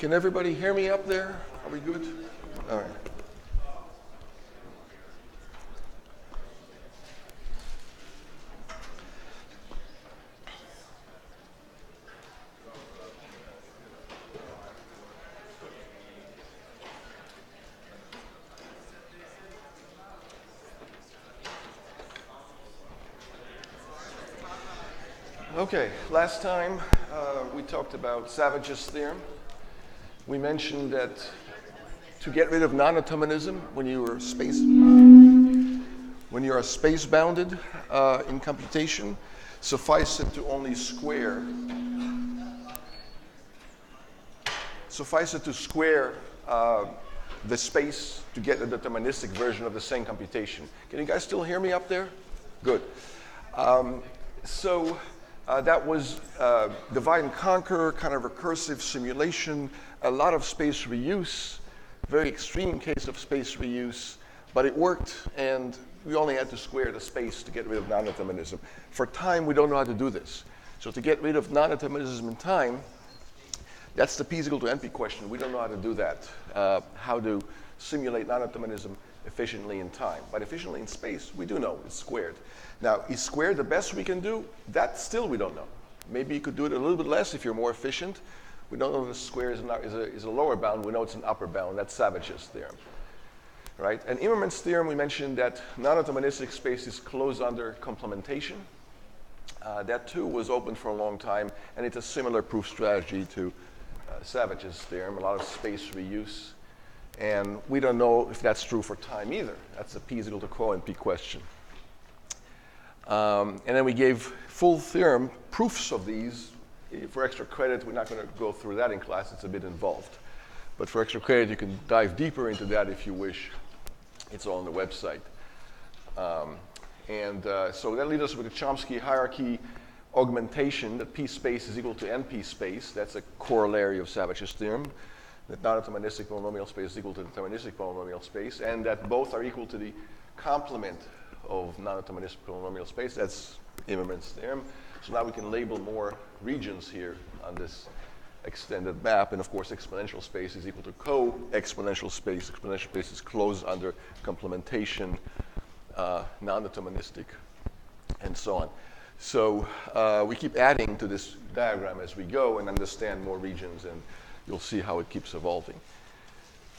Can everybody hear me up there? Are we good? All right. Okay, last time we talked about Savage's theorem. We mentioned that to get rid of non-determinism when you are space bounded in computation, suffice it to only square. Suffice it to square the space to get a deterministic version of the same computation. Can you guys still hear me up there? Good. That was divide and conquer, kind of recursive simulation, a lot of space reuse, very extreme case of space reuse, but it worked, and we only had to square the space to get rid of non-determinism. For time, we don't know how to do this. So to get rid of non-determinism in time, that's the P is equal to NP question. We don't know how to do that, how to simulate non-determinism efficiently in time. But efficiently in space, we do know it's squared. Now, is squared the best we can do? That still we don't know. Maybe you could do it a little bit less if you're more efficient. We don't know if the square is a lower bound. We know it's an upper bound. That's Savage's theorem. Right? And Immermann's theorem, we mentioned that non-deterministic space is closed under complementation. That too was open for a long time, and it's a similar proof strategy to Savage's theorem, a lot of space reuse. And we don't know if that's true for time either. That's a P is equal to quo NP question. And then we gave full theorem proofs of these. For extra credit, we're not going to go through that in class. It's a bit involved. But for extra credit, you can dive deeper into that if you wish. It's all on the website. So that leads us with the Chmosky hierarchy augmentation, that P space is equal to NP space. That's a corollary of Savage's theorem, that non-deterministic polynomial space is equal to deterministic polynomial space, and that both are equal to the complement of non-deterministic polynomial space. That's Immermann's theorem. So now we can label more regions here on this extended map. And of course, exponential space is equal to co-exponential space. Exponential space is closed under complementation, non-deterministic, and so on. So we keep adding to this diagram as we go and understand more regions, and you'll see how it keeps evolving.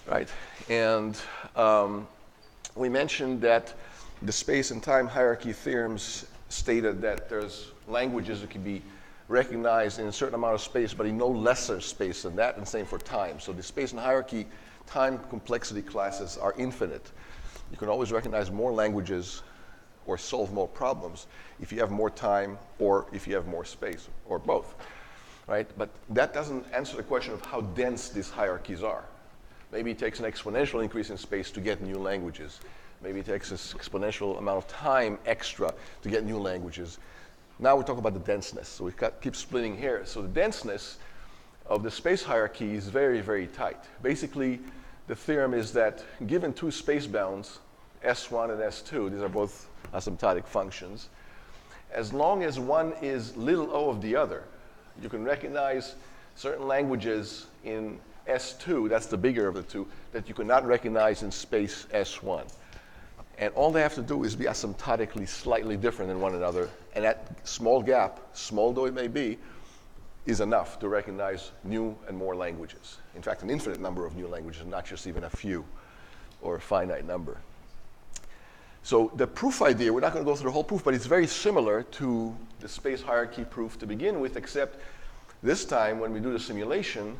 Right? And we mentioned that the space and time hierarchy theorems stated that there's languages that can be recognized in a certain amount of space, but in no lesser space than that, and same for time. So the space and hierarchy time complexity classes are infinite. You can always recognize more languages or solve more problems if you have more time or if you have more space, or both. Right? But that doesn't answer the question of how dense these hierarchies are. Maybe it takes an exponential increase in space to get new languages. Maybe it takes an exponential amount of time extra to get new languages. Now we talk about the denseness. So we keep splitting here. So the denseness of the space hierarchy is very, very tight. Basically, the theorem is that given two space bounds, S1 and S2, these are both asymptotic functions, as long as one is little o of the other, you can recognize certain languages in S2, that's the bigger of the two, that you cannot recognize in space S1. And all they have to do is be asymptotically slightly different than one another. And that small gap, small though it may be, is enough to recognize new and more languages. In fact, an infinite number of new languages, not just even a few or a finite number. So the proof idea, we're not going to go through the whole proof, but it's very similar to the space hierarchy proof to begin with, except this time when we do the simulation,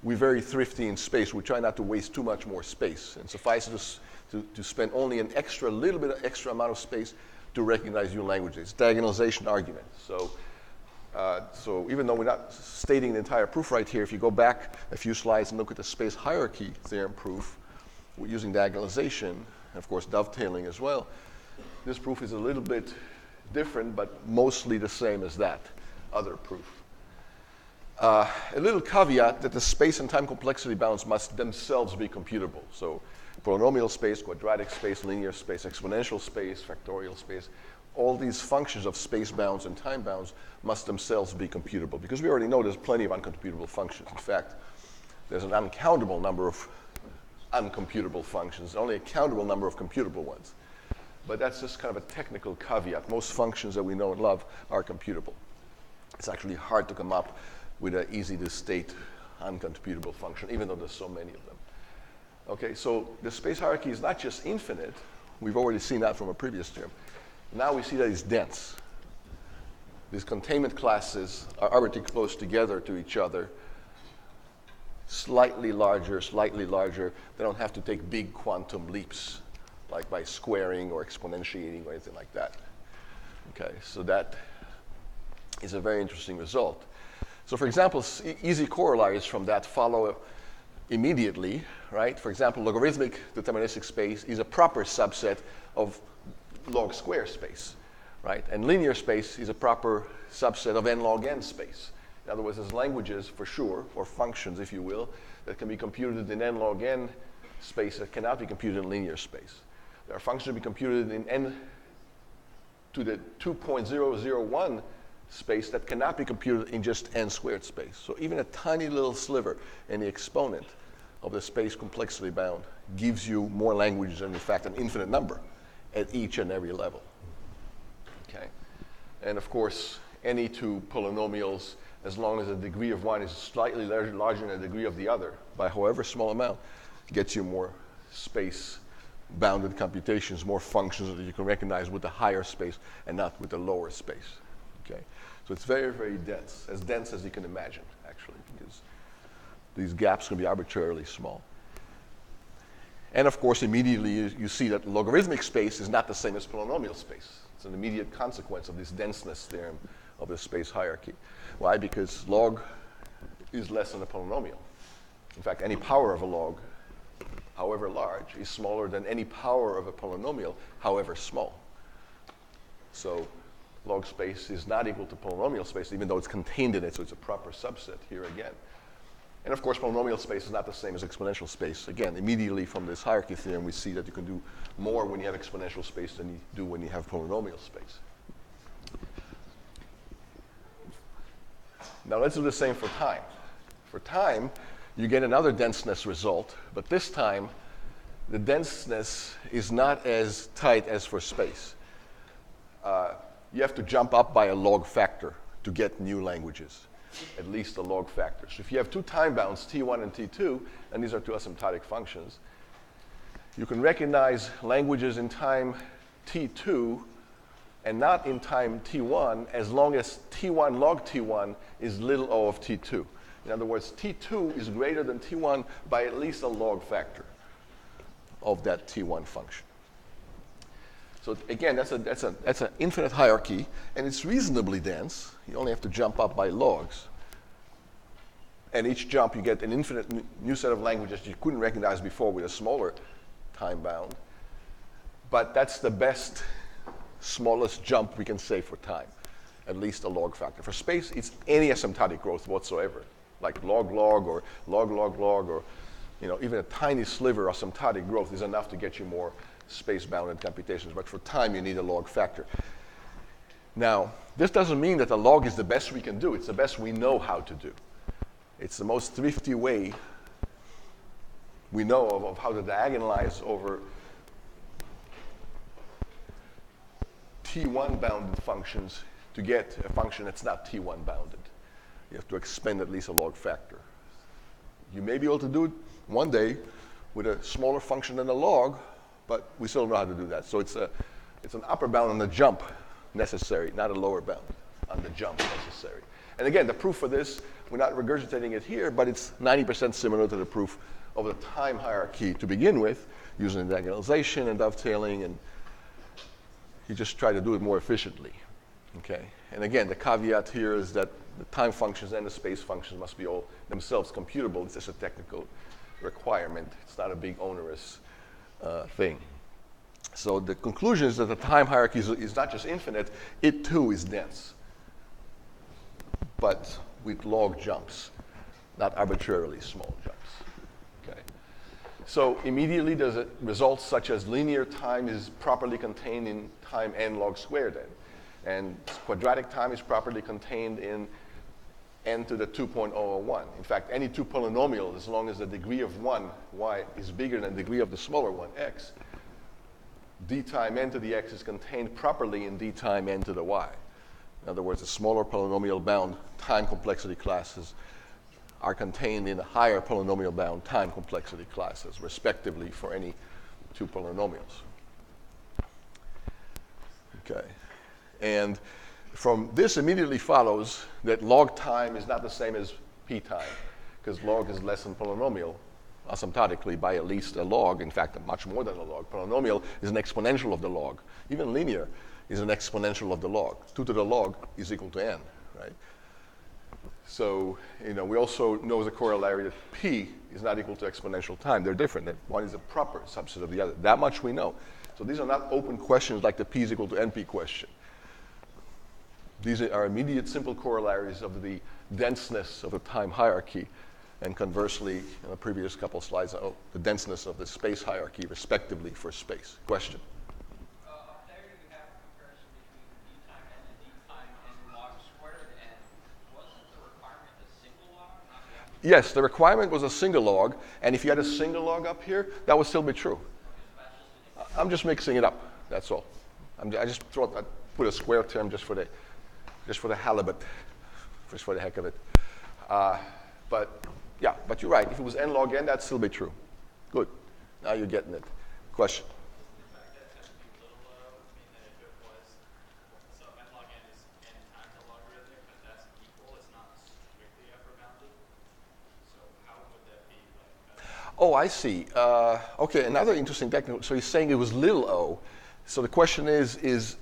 we're very thrifty in space. We try not to waste too much more space. And suffice it to spend only an little bit of extra amount of space to recognize new languages. Diagonalization argument. So even though we're not stating the entire proof right here, if you go back a few slides and look at the space hierarchy theorem proof, we're using diagonalization, and of course dovetailing as well. This proof is a little bit different, but mostly the same as that other proof. A little caveat that the space and time complexity bounds must themselves be computable. So polynomial space, quadratic space, linear space, exponential space, factorial space, all these functions of space bounds and time bounds must themselves be computable, because we already know there's plenty of uncomputable functions. In fact, there's an uncountable number of uncomputable functions, only a countable number of computable ones. But that's just kind of a technical caveat. Most functions that we know and love are computable. It's actually hard to come up with an easy-to-state uncomputable function, even though there's so many of them. Okay, so the space hierarchy is not just infinite. We've already seen that from a previous term. Now we see that it's dense. These containment classes are arbitrarily close together to each other, slightly larger. They don't have to take big quantum leaps, like by squaring or exponentiating or anything like that. Okay, so that is a very interesting result. So for example, easy corollaries from that follow immediately, right? For example, logarithmic deterministic space is a proper subset of log square space, right? And linear space is a proper subset of n log n space. In other words, there's languages for sure, or functions, if you will, that can be computed in n log n space that cannot be computed in linear space. There are functions to be computed in n to the 2.001 space that cannot be computed in just n squared space. So even a tiny little sliver in the exponent of the space complexity bound gives you more languages than, in fact, an infinite number at each and every level. Okay? And of course, any two polynomials, as long as the degree of one is slightly larger than the degree of the other, by however small amount, gets you more space-bounded computations, more functions that you can recognize with the higher space and not with the lower space. Okay? So it's very, very dense as you can imagine, actually, because these gaps can be arbitrarily small. And of course, immediately you see that logarithmic space is not the same as polynomial space. It's an immediate consequence of this denseness theorem of the space hierarchy. Why? Because log is less than a polynomial. In fact, any power of a log, however large, is smaller than any power of a polynomial, however small. So log space is not equal to polynomial space, even though it's contained in it, so it's a proper subset here again. And of course, polynomial space is not the same as exponential space. Again, immediately from this hierarchy theorem, we see that you can do more when you have exponential space than you do when you have polynomial space. Now let's do the same for time. For time, you get another denseness result, but this time, the denseness is not as tight as for space. You have to jump up by a log factor to get new languages, at least a log factor. So if you have two time bounds, T1 and T2, and these are two asymptotic functions, you can recognize languages in time T2 and not in time T1 as long as T1 log T1 is little o of T2. In other words, T2 is greater than T1 by at least a log factor of that T1 function. So again, that's an infinite hierarchy, and it's reasonably dense. You only have to jump up by logs. And each jump, you get an infinite new set of languages you couldn't recognize before with a smaller time bound. But that's the best, smallest jump we can say for time, at least a log factor. For space, it's any asymptotic growth whatsoever, like log or log, or even a tiny sliver asymptotic growth is enough to get you more space-bounded computations, but for time you need a log factor. Now, this doesn't mean that a log is the best we can do. It's the best we know how to do. It's the most thrifty way we know of how to diagonalize over T1 bounded functions to get a function that's not T1 bounded. You have to expend at least a log factor. You may be able to do it one day with a smaller function than a log, but we still don't know how to do that. So it's an upper bound on the jump necessary, not a lower bound on the jump necessary. And again, the proof for this, we're not regurgitating it here, but it's 90% similar to the proof of the time hierarchy to begin with, using diagonalization and dovetailing, and you just try to do it more efficiently. Okay? And again, the caveat here is that the time functions and the space functions must be all themselves computable. It's just a technical requirement. It's not a big onerous thing. So the conclusion is that the time hierarchy is not just infinite, it too is dense, but with log jumps, not arbitrarily small jumps. Okay. So immediately there's a result such as linear time is properly contained in time n log squared n. And quadratic time is properly contained in n to the 2.001. In fact, any two polynomials, as long as the degree of one, y, is bigger than the degree of the smaller one, x, d time n to the x is contained properly in d time n to the y. In other words, the smaller polynomial bound time complexity classes are contained in the higher polynomial bound time complexity classes, respectively, for any two polynomials. Okay. And from this immediately follows that log time is not the same as p time, because log is less than polynomial asymptotically by at least a log, in fact, much more than a log. Polynomial is an exponential of the log. Even linear is an exponential of the log. 2 to the log is equal to n, right? So, we also know as a corollary that p is not equal to exponential time. They're different. That one is a proper subset of the other. That much we know. So these are not open questions like the p is equal to np question. These are immediate simple corollaries of the denseness of the time hierarchy, and conversely, in the previous couple slides, the denseness of the space hierarchy, respectively, for space. Question? Up there you have a comparison between d time n and d time n log squared n. Wasn't the requirement a single log? Yes, the requirement was a single log, and if you had a single log up here, that would still be true. I'm just mixing it up, that's all. I just put a square term just for the halibut, just for the heck of it. But you're right. If it was n log n, that'd still be true. Good. Now you're getting it. Question? The fact that it has to be little mean that if it was, so n log n is n times a logarithmic, but that's equal. It's not strictly upper bounded. So how would that be? Oh, I see. Okay, another interesting technical. So he's saying it was little o. So the question is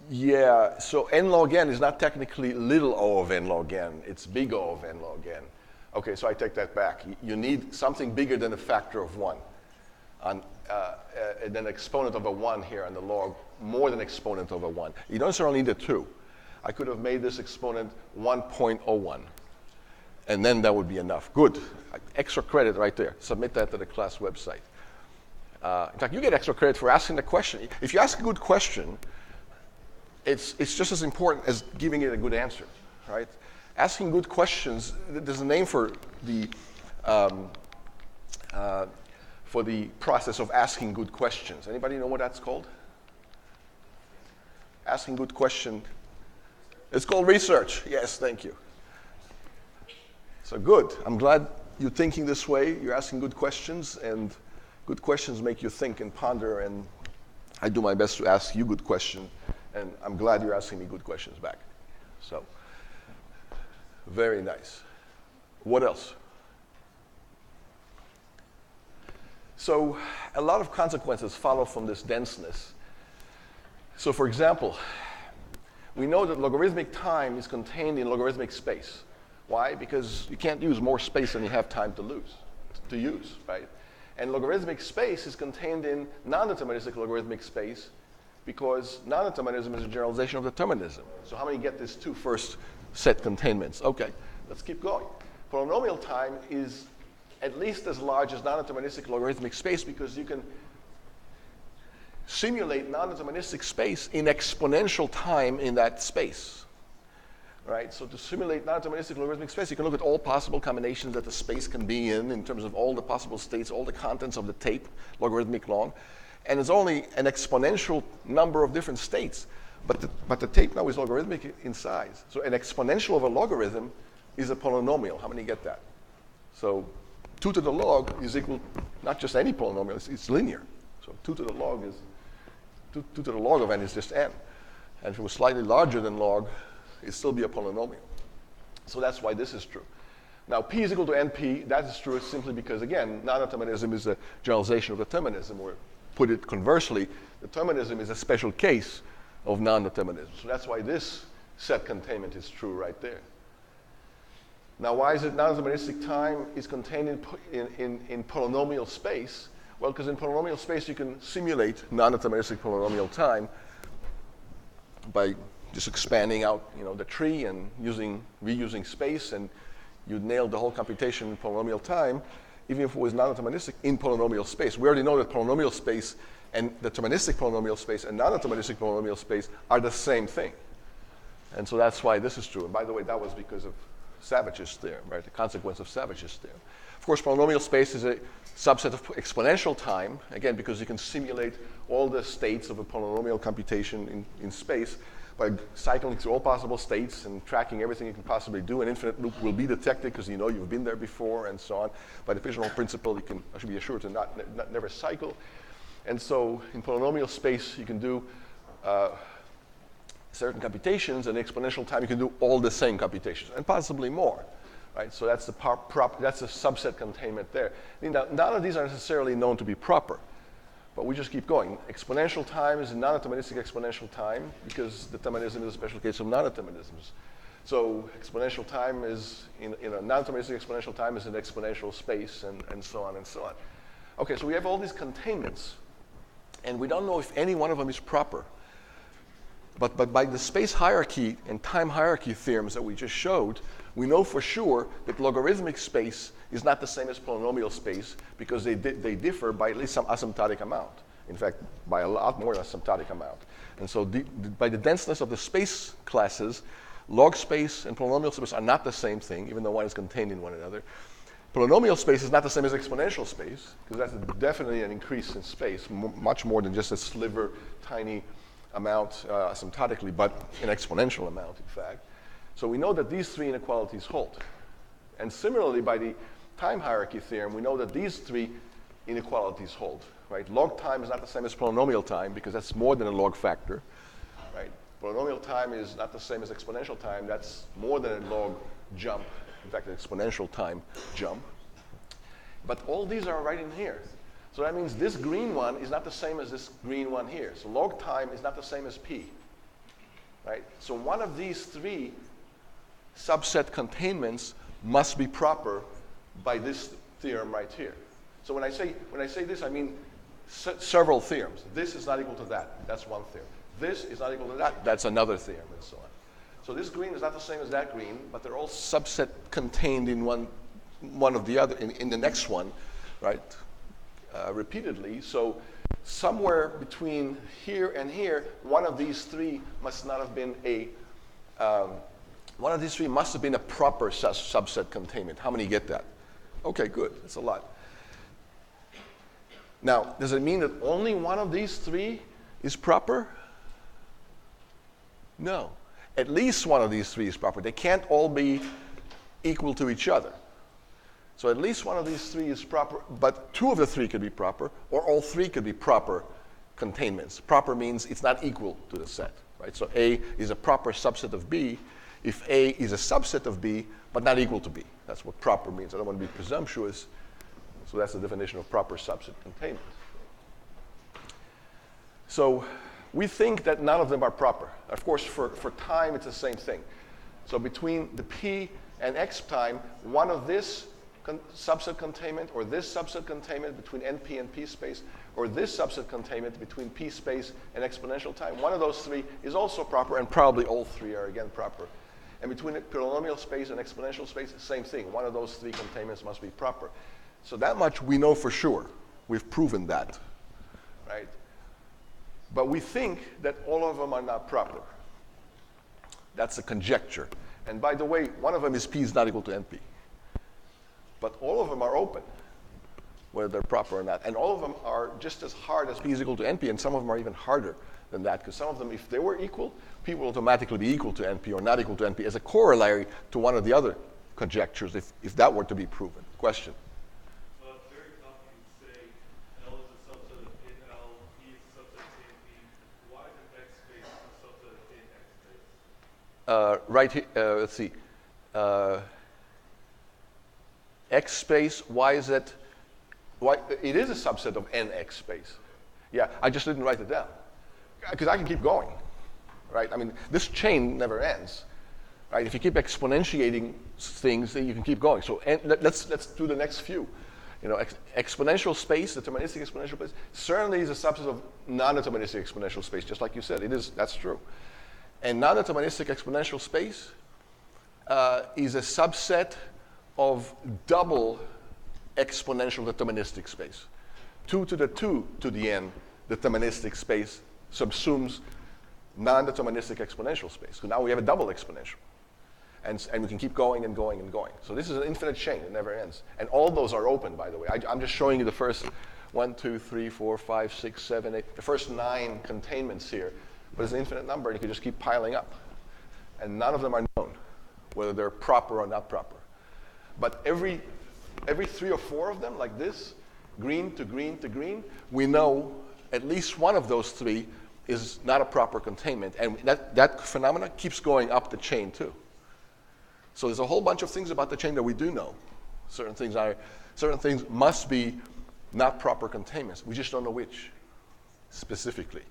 yeah, so n log n is not technically little o of n log n. It's big O of n log n. Okay, so I take that back. You need something bigger than a factor of 1. And then exponent of a 1 here on the log, more than exponent of a 1. You don't necessarily need a 2. I could have made this exponent 1.01. And then that would be enough. Good. Extra credit right there. Submit that to the class website. In fact, you get extra credit for asking the question. If you ask a good question, it's just as important as giving it a good answer, right? Asking good questions, there's a name for the process of asking good questions. Anybody know what that's called? Asking good question. It's called research. Yes, thank you. So good. I'm glad you're thinking this way. You're asking good questions, and good questions make you think and ponder, and I do my best to ask you good questions. And I'm glad you're asking me good questions back. So, very nice. What else? So, a lot of consequences follow from this denseness. So, for example, we know that logarithmic time is contained in logarithmic space. Why? Because you can't use more space than you have time to use, right? And logarithmic space is contained in non-deterministic logarithmic space, because non-determinism is a generalization of determinism. So how many get this 2 first set containments? Okay, let's keep going. Polynomial time is at least as large as non-deterministic logarithmic space, because you can simulate non-deterministic space in exponential time in that space. Right? So to simulate non-deterministic logarithmic space, you can look at all possible combinations that the space can be in terms of all the possible states, all the contents of the tape, logarithmic long. And it's only an exponential number of different states. But the tape now is logarithmic in size. So an exponential of a logarithm is a polynomial. How many get that? So 2 to the log is equal, not just any polynomial, it's linear. So 2 to the log is, 2 to the log of n is just n. And if it was slightly larger than log, it'd still be a polynomial. So that's why this is true. Now, p is equal to np, that is true simply because, again, non-determinism is a generalization of determinism, or put it conversely, determinism is a special case of non-determinism. So that's why this set containment is true right there. Now, why is it non-deterministic time is contained in polynomial space? Well, because in polynomial space you can simulate non-deterministic polynomial time by just expanding out, the tree and reusing space, and you'd nail the whole computation in polynomial time, even if it was non-deterministic in polynomial space. We already know that polynomial space and deterministic polynomial space and non-deterministic polynomial space are the same thing. And so that's why this is true. And by the way, that was because of Savage's theorem, right? The consequence of Savage's theorem. Of course, polynomial space is a subset of exponential time, again, because you can simulate all the states of a polynomial computation in space by cycling through all possible states and tracking everything you can possibly do. An infinite loop will be detected because you know you've been there before and so on. By the Pigeonhole principle, you can should be assured to never cycle. And so in polynomial space, you can do certain computations, and exponential time, you can do all the same computations, and possibly more. Right? So that's the that's a subset containment there. Now, none of these are necessarily known to be proper, but we just keep going. Exponential time is a non-deterministic exponential time because determinism is a special case of non-determinisms. So exponential time is, in a non-deterministic exponential time is an exponential space, and so on and so on. Okay, so we have all these containments, and we don't know if any one of them is proper. But by the space hierarchy and time hierarchy theorems that we just showed, we know for sure that logarithmic space is not the same as polynomial space because they differ by at least some asymptotic amount. In fact, by a lot more than asymptotic amount. And so by the denseness of the space classes, log space and polynomial space are not the same thing, even though one is contained in one another. Polynomial space is not the same as exponential space, because that's definitely an increase in space, much more than just a sliver, tiny amount asymptotically, but an exponential amount, in fact. So we know that these three inequalities hold. And similarly, by the time hierarchy theorem, we know that these three inequalities hold. Right? Log time is not the same as polynomial time, because that's more than a log factor. Right? Polynomial time is not the same as exponential time. That's more than a log jump. In fact, an exponential time jump. But all these are right in here. So that means this green one is not the same as this green one here. So log time is not the same as p. Right? So one of these three subset containments must be proper by this theorem right here. So when I say this, I mean several theorems. This is not equal to that. That's one theorem. This is not equal to that. That's another theorem, and so on. So this green is not the same as that green, but they're all subset contained in one of the other, in the next one, right? Repeatedly. So somewhere between here and here, one of these three must not have been one of these three must have been a proper subset containment. How many get that? Okay, good. That's a lot. Now, does it mean that only one of these three is proper? No. At least one of these three is proper. They can't all be equal to each other. So at least one of these three is proper, but two of the three could be proper, or all three could be proper containments. Proper means it's not equal to the set, right? So A is a proper subset of B if A is a subset of B, but not equal to B. That's what proper means. I don't want to be presumptuous, so that's the definition of proper subset containment. So we think that none of them are proper. Of course, for time, it's the same thing. So between the P and X time, one of this subset containment, or this subset containment between NP and P space, or this subset containment between P space and exponential time, one of those three is also proper, and probably all three are again proper. And between polynomial space and exponential space, same thing. One of those three containments must be proper. So that much we know for sure. We've proven that, right? But we think that all of them are not proper. That's a conjecture. And by the way, one of them is P is not equal to NP. But all of them are open, whether they're proper or not. And all of them are just as hard as P is equal to NP, and some of them are even harder than that, because some of them, if they were equal, P will automatically be equal to NP or not equal to NP as a corollary to one of the other conjectures, if that were to be proven. Question? Well, it's very common to say L is a subset of in L, P is a subset of in P. Why is X space a subset of in X space? Right here, let's see. X space, why is it? Why, it is a subset of NX space. Yeah, I just didn't write it down. Because I can keep going, right? I mean, this chain never ends, right? If you keep exponentiating things, then you can keep going. So let's do the next few. You know, exponential space, deterministic exponential space, certainly is a subset of non-deterministic exponential space, just like you said. It is, that's true. And non-deterministic exponential space is a subset of double exponential deterministic space. 2 to the 2 to the n deterministic space subsumes non-deterministic exponential space. So now we have a double exponential. And we can keep going and going and going. So this is an infinite chain. It never ends. And all those are open, by the way. I'm just showing you the first 1, 2, 3, 4, 5, 6, 7, 8, the first 9 containments here. But it's an infinite number, and you can just keep piling up. And none of them are known, whether they're proper or not proper. But every 3 or 4 of them, like this, green to green to green, we know at least one of those 3 is not a proper containment. And that phenomena keeps going up the chain, too. So there's a whole bunch of things about the chain that we do know. Certain things must be not proper containments. We just don't know which specifically.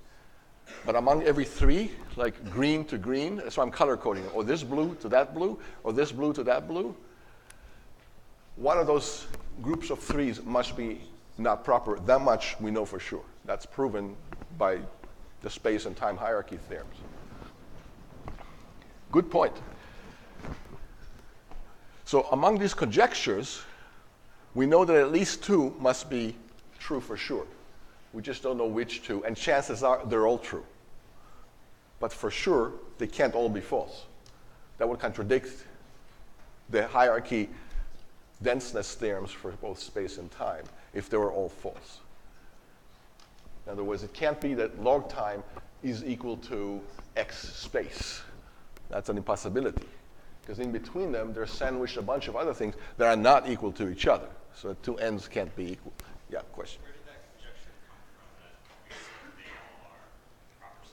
But among every 3, like green to green, that's why I'm color coding it, or this blue to that blue, or this blue to that blue, one of those groups of 3s must be not proper. That much we know for sure. That's proven by the space and time hierarchy theorems. Good point. So among these conjectures, we know that at least 2 must be true for sure. We just don't know which 2, and chances are they're all true. But for sure, they can't all be false. That would contradict the hierarchy denseness theorems for both space and time if they were all false. In other words, it can't be that log time is equal to x space. That's an impossibility. Because in between them, they're sandwiched a bunch of other things that are not equal to each other. So the 2 ends can't be equal. Yeah, question? Where did that conjecture come from that they all are proper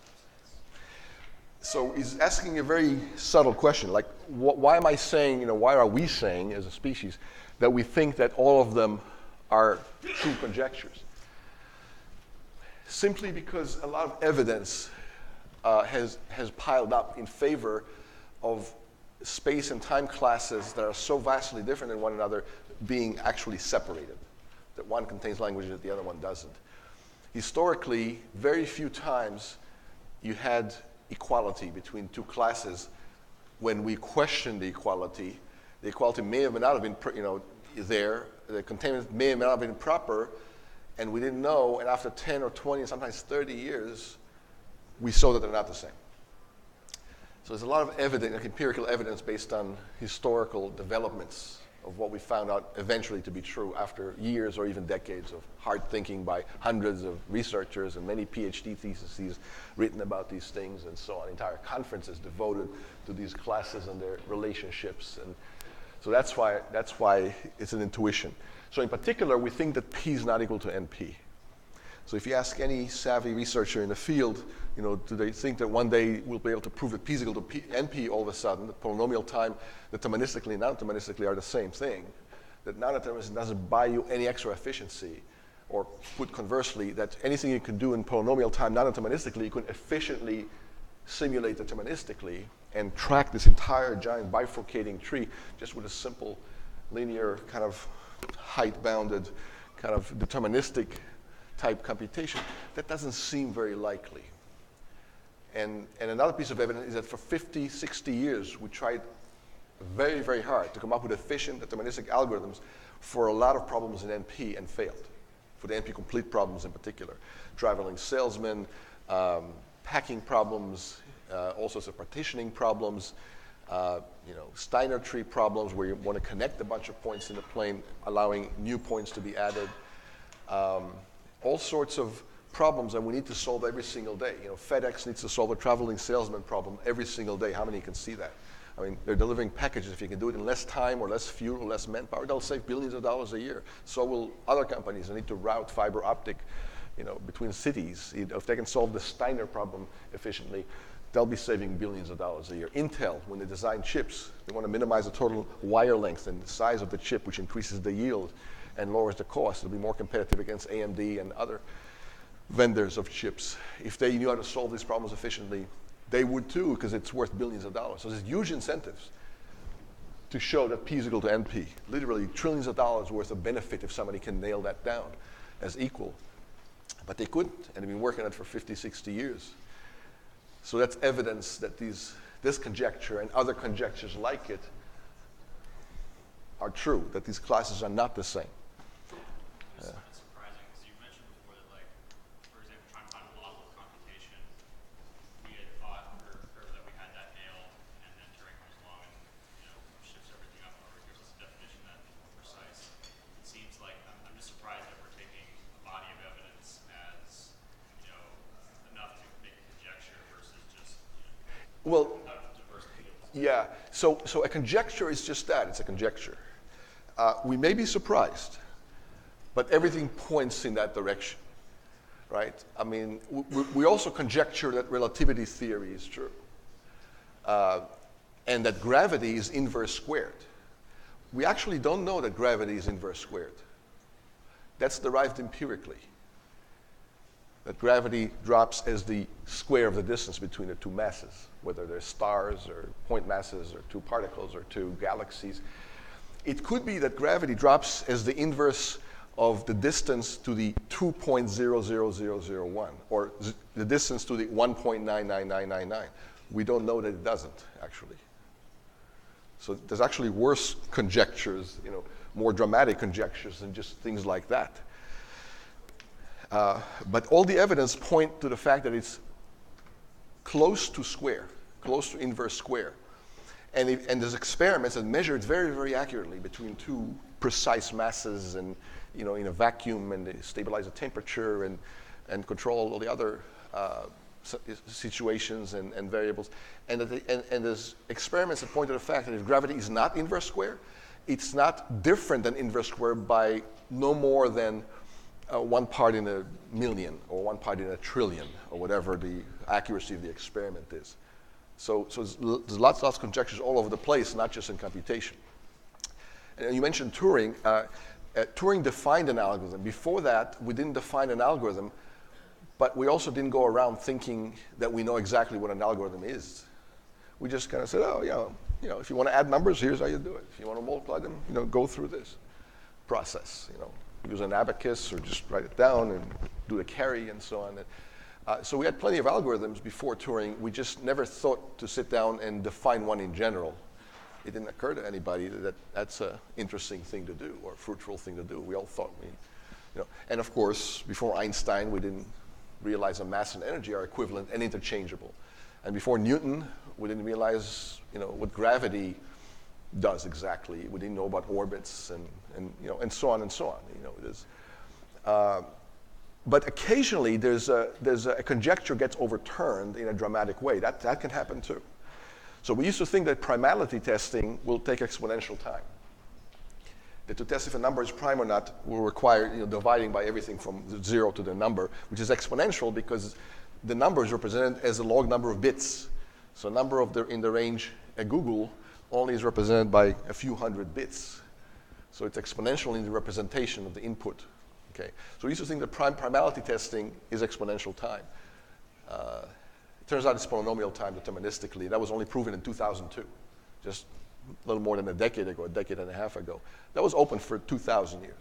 subsets? So he's asking a very subtle question, like why am I saying, why are we saying as a species that we think that all of them are true conjectures? Simply because a lot of evidence has piled up in favor of space and time classes that are so vastly different than one another being actually separated, that one contains languages that the other one doesn't. Historically, very few times you had equality between 2 classes. When we questioned the equality may have not have been there, the containment may have not have been proper, and we didn't know, and after 10 or 20 and sometimes 30 years, we saw that they're not the same. So there's a lot of evidence, like empirical evidence based on historical developments of what we found out eventually to be true after years or even decades of hard thinking by hundreds of researchers and many PhD theses written about these things and so on. Entire conferences devoted to these classes and their relationships. And so that's why it's an intuition. So in particular, we think that P is not equal to NP. So if you ask any savvy researcher in the field, do they think that one day we'll be able to prove that P is equal to NP all of a sudden, that polynomial time deterministically and non-deterministically are the same thing, that non-determinism doesn't buy you any extra efficiency, or put conversely, that anything you can do in polynomial time non-deterministically, you can efficiently simulate deterministically and track this entire giant bifurcating tree just with a simple linear kind of height-bounded kind of deterministic type computation, that doesn't seem very likely. And another piece of evidence is that for 50, 60 years, we tried very, very hard to come up with efficient deterministic algorithms for a lot of problems in NP and failed, for the NP-complete problems in particular. Traveling salesmen, packing problems, all sorts of partitioning problems, Steiner tree problems where you want to connect a bunch of points in the plane, allowing new points to be added. All sorts of problems that we need to solve every single day. FedEx needs to solve a traveling salesman problem every single day. How many can see that? I mean, they're delivering packages. If you can do it in less time or less fuel or less manpower, they'll save billions of dollars a year. So will other companies that need to route fiber optic, between cities. If they can solve the Steiner problem efficiently, they'll be saving billions of dollars a year. Intel, when they design chips, they want to minimize the total wire length and the size of the chip, which increases the yield and lowers the cost. It'll be more competitive against AMD and other vendors of chips. If they knew how to solve these problems efficiently, they would too, because it's worth billions of dollars. So there's huge incentives to show that P is equal to NP. Literally trillions of dollars worth of benefit if somebody can nail that down as equal. But they couldn't, and they've been working on it for 50, 60 years. So that's evidence that this conjecture and other conjectures like it are true, that these classes are not the same. It's surprising because you mentioned before that, like, for example, trying to find a model of computation, we had thought or that we had that nailed, and then Turing comes along and shifts everything up or gives us a definition that's more precise. It seems like I'm just surprised that we're taking a body of evidence as enough to make a conjecture versus just Well, diverse fields. yeah, so a conjecture is just that, it's a conjecture. We may be surprised, but everything points in that direction, right? I mean, we also conjecture that relativity theory is true, and that gravity is inverse squared. We actually don't know that gravity is inverse squared. That's derived empirically. That gravity drops as the square of the distance between the two masses, whether they're stars or point masses or two particles or two galaxies. It could be that gravity drops as the inverse of the distance to the 2.00001, or the distance to the 1.99999. We don't know that it doesn't, actually. So there's actually worse conjectures, more dramatic conjectures than just things like that. But all the evidence point to the fact that it's close to square, close to inverse square. And there's experiments that measure it very, very accurately between two precise masses and, in a vacuum, and they stabilize the temperature and control all the other situations and variables. And there's experiments that point to the fact that if gravity is not inverse square, it's not different than inverse square by no more than 1 part in a million or 1 part in a trillion, or whatever the accuracy of the experiment is. So there's lots of conjectures all over the place, not just in computation. And you mentioned Turing. Turing defined an algorithm. Before that, we didn't define an algorithm, but we also didn't go around thinking that we know exactly what an algorithm is. We just kind of said, if you want to add numbers, here's how you do it. If you want to multiply them, go through this process. Use an abacus or just write it down and do the carry and so on. So we had plenty of algorithms before Turing. We just never thought to sit down and define one in general. It didn't occur to anybody that that's an interesting thing to do or a fruitful thing to do. We all thought and of course, before Einstein, we didn't realize that mass and energy are equivalent and interchangeable. And before Newton, we didn't realize, what gravity does exactly. We didn't know about orbits and so on and so on. But occasionally there's a conjecture gets overturned in a dramatic way. That can happen too. So we used to think that primality testing will take exponential time. That to test if a number is prime or not will require dividing by everything from 0 to the number, which is exponential because the number is represented as a log number of bits. So a number in the range at Google only is represented by a few hundred bits. So it's exponential in the representation of the input. Okay. So we used to think that primality testing is exponential time. It turns out it's polynomial time deterministically. That was only proven in 2002, just a little more than a decade ago, a decade and a half ago. That was open for 2,000 years.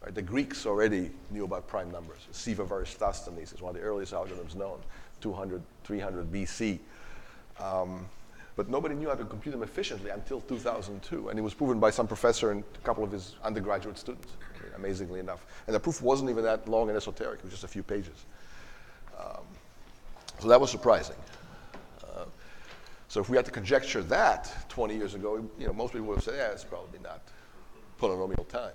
Right? The Greeks already knew about prime numbers. Siva Aristophanes is one of the earliest algorithms known, 200, 300 BC. But nobody knew how to compute them efficiently until 2002. And it was proven by some professor and a couple of his undergraduate students, amazingly enough. And the proof wasn't even that long and esoteric. It was just a few pages. So that was surprising. So if we had to conjecture that 20 years ago, most people would have said, it's probably not polynomial time.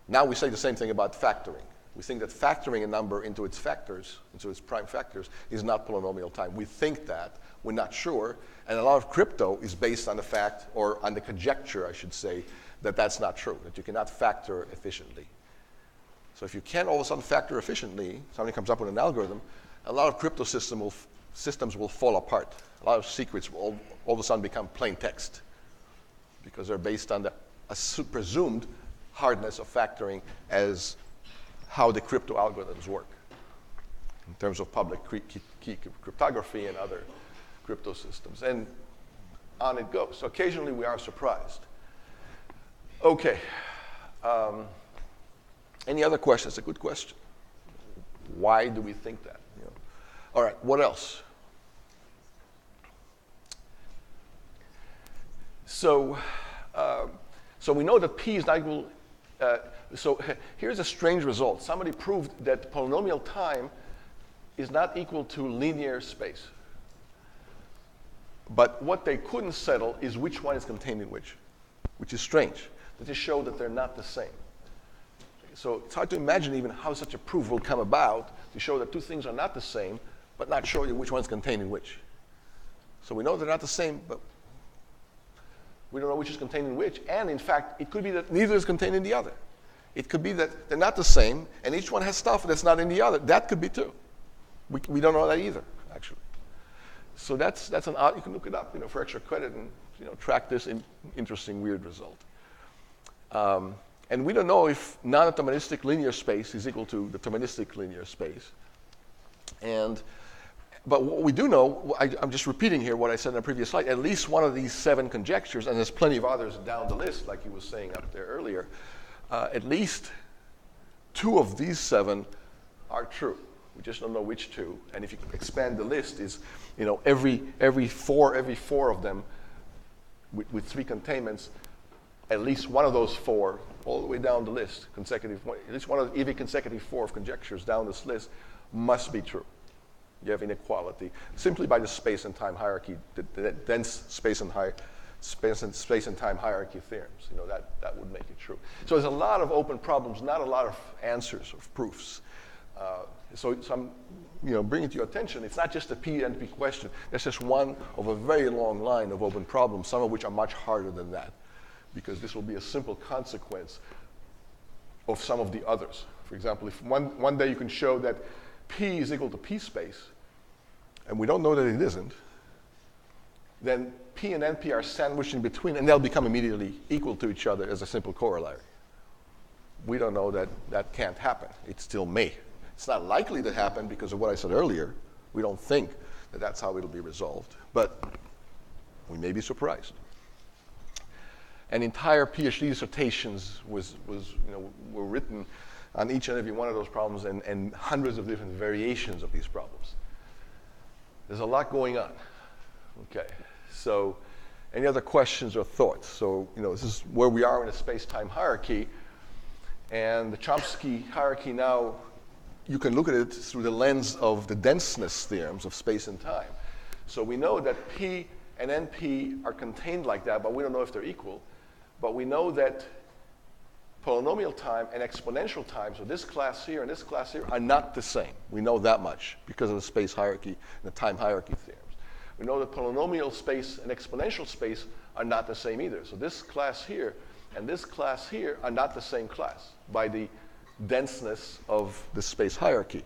Now we say the same thing about factoring. We think that factoring a number into its factors, into its prime factors, is not polynomial time. We think that. We're not sure. And a lot of crypto is based on the fact, or on the conjecture, I should say, that that's not true, that you cannot factor efficiently. So if you can't all of a sudden factor efficiently, somebody comes up with an algorithm, a lot of crypto systems will fall apart. A lot of secrets will all of a sudden become plain text because they're based on a presumed hardness of factoring as how the crypto algorithms work in terms of public key cryptography and other crypto systems. And on it goes. So occasionally we are surprised. Okay. Any other questions? It's a good question. Why do we think that? All right, what else? So So we know that P is not equal. So here's a strange result. Somebody proved that polynomial time is not equal to linear space. But what they couldn't settle is which one is contained in which is strange. They just show that they're not the same. So it's hard to imagine even how such a proof will come about to show that two things are not the same, but not show you which one's contained in which. So we know they're not the same, but we don't know which is contained in which. And in fact, it could be that neither is contained in the other. It could be that they're not the same, and each one has stuff that's not in the other. That could be too. We don't know that either, actually. So that's an odd. You can look it up, for extra credit, and track this interesting, weird result. And we don't know if non-deterministic linear space is equal to deterministic linear space. But what we do know, I'm just repeating here what I said in the previous slide, at least one of these 7 conjectures, and there's plenty of others down the list, like he was saying up there earlier, at least 2 of these 7 are true. We just don't know which 2. And if you expand the list, is every four of them with 3 containments, at least one of those 4, all the way down the list, at least one of every consecutive 4 of conjectures down this list must be true. You have inequality simply by the space and time hierarchy, the dense space and time hierarchy theorems. That would make it true. So there's a lot of open problems, not a lot of answers or proofs. So I'm bringing to your attention, it's not just a P and P question. That's just one of a very long line of open problems, some of which are much harder than that, because this will be a simple consequence of some of the others. For example, if one day you can show that P is equal to P space, and we don't know that it isn't, then P and NP are sandwiched in between, and they'll become immediately equal to each other as a simple corollary. We don't know that that can't happen. It still may. It's not likely to happen because of what I said earlier. We don't think that that's how it'll be resolved, but we may be surprised. And entire PhD dissertations were written on each and every one of those problems and hundreds of different variations of these problems. There's a lot going on. Okay, so any other questions or thoughts? So this is where we are in a space-time hierarchy, and the Chmosky hierarchy now, you can look at it through the lens of the denseness theorems of space and time. So we know that P and NP are contained like that, but we don't know if they're equal. But we know that polynomial time and exponential time, so this class here and this class here, are not the same. We know that much because of the space hierarchy and the time hierarchy theorems. We know that polynomial space and exponential space are not the same either. So this class here and this class here are not the same class by the denseness of the space hierarchy.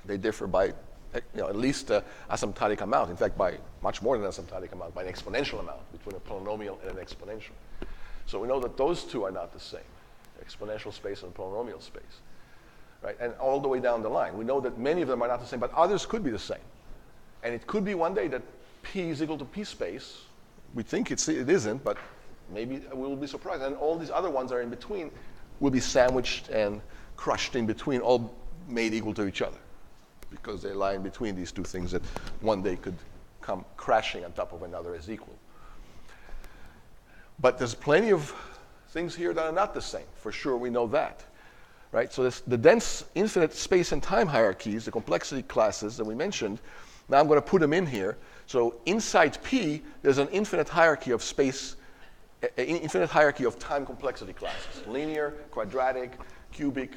They differ by at least an asymptotic amount. In fact, by much more than an asymptotic amount, by an exponential amount between a polynomial and an exponential. So we know that those two are not the same, exponential space and polynomial space, right? And all the way down the line. We know that many of them are not the same, but others could be the same. And it could be one day that P is equal to P space. We think it isn't, but maybe we'll be surprised. And all these other ones are in between will be sandwiched and crushed in between, all made equal to each other, because they lie in between these two things that one day could come crashing on top of another as equal. But there's plenty of things here that are not the same. For sure, we know that, right? So the dense infinite space and time hierarchies, the complexity classes that we mentioned, now I'm going to put them in here. So inside P, there's an infinite hierarchy of space, infinite hierarchy of time complexity classes: linear, quadratic, cubic,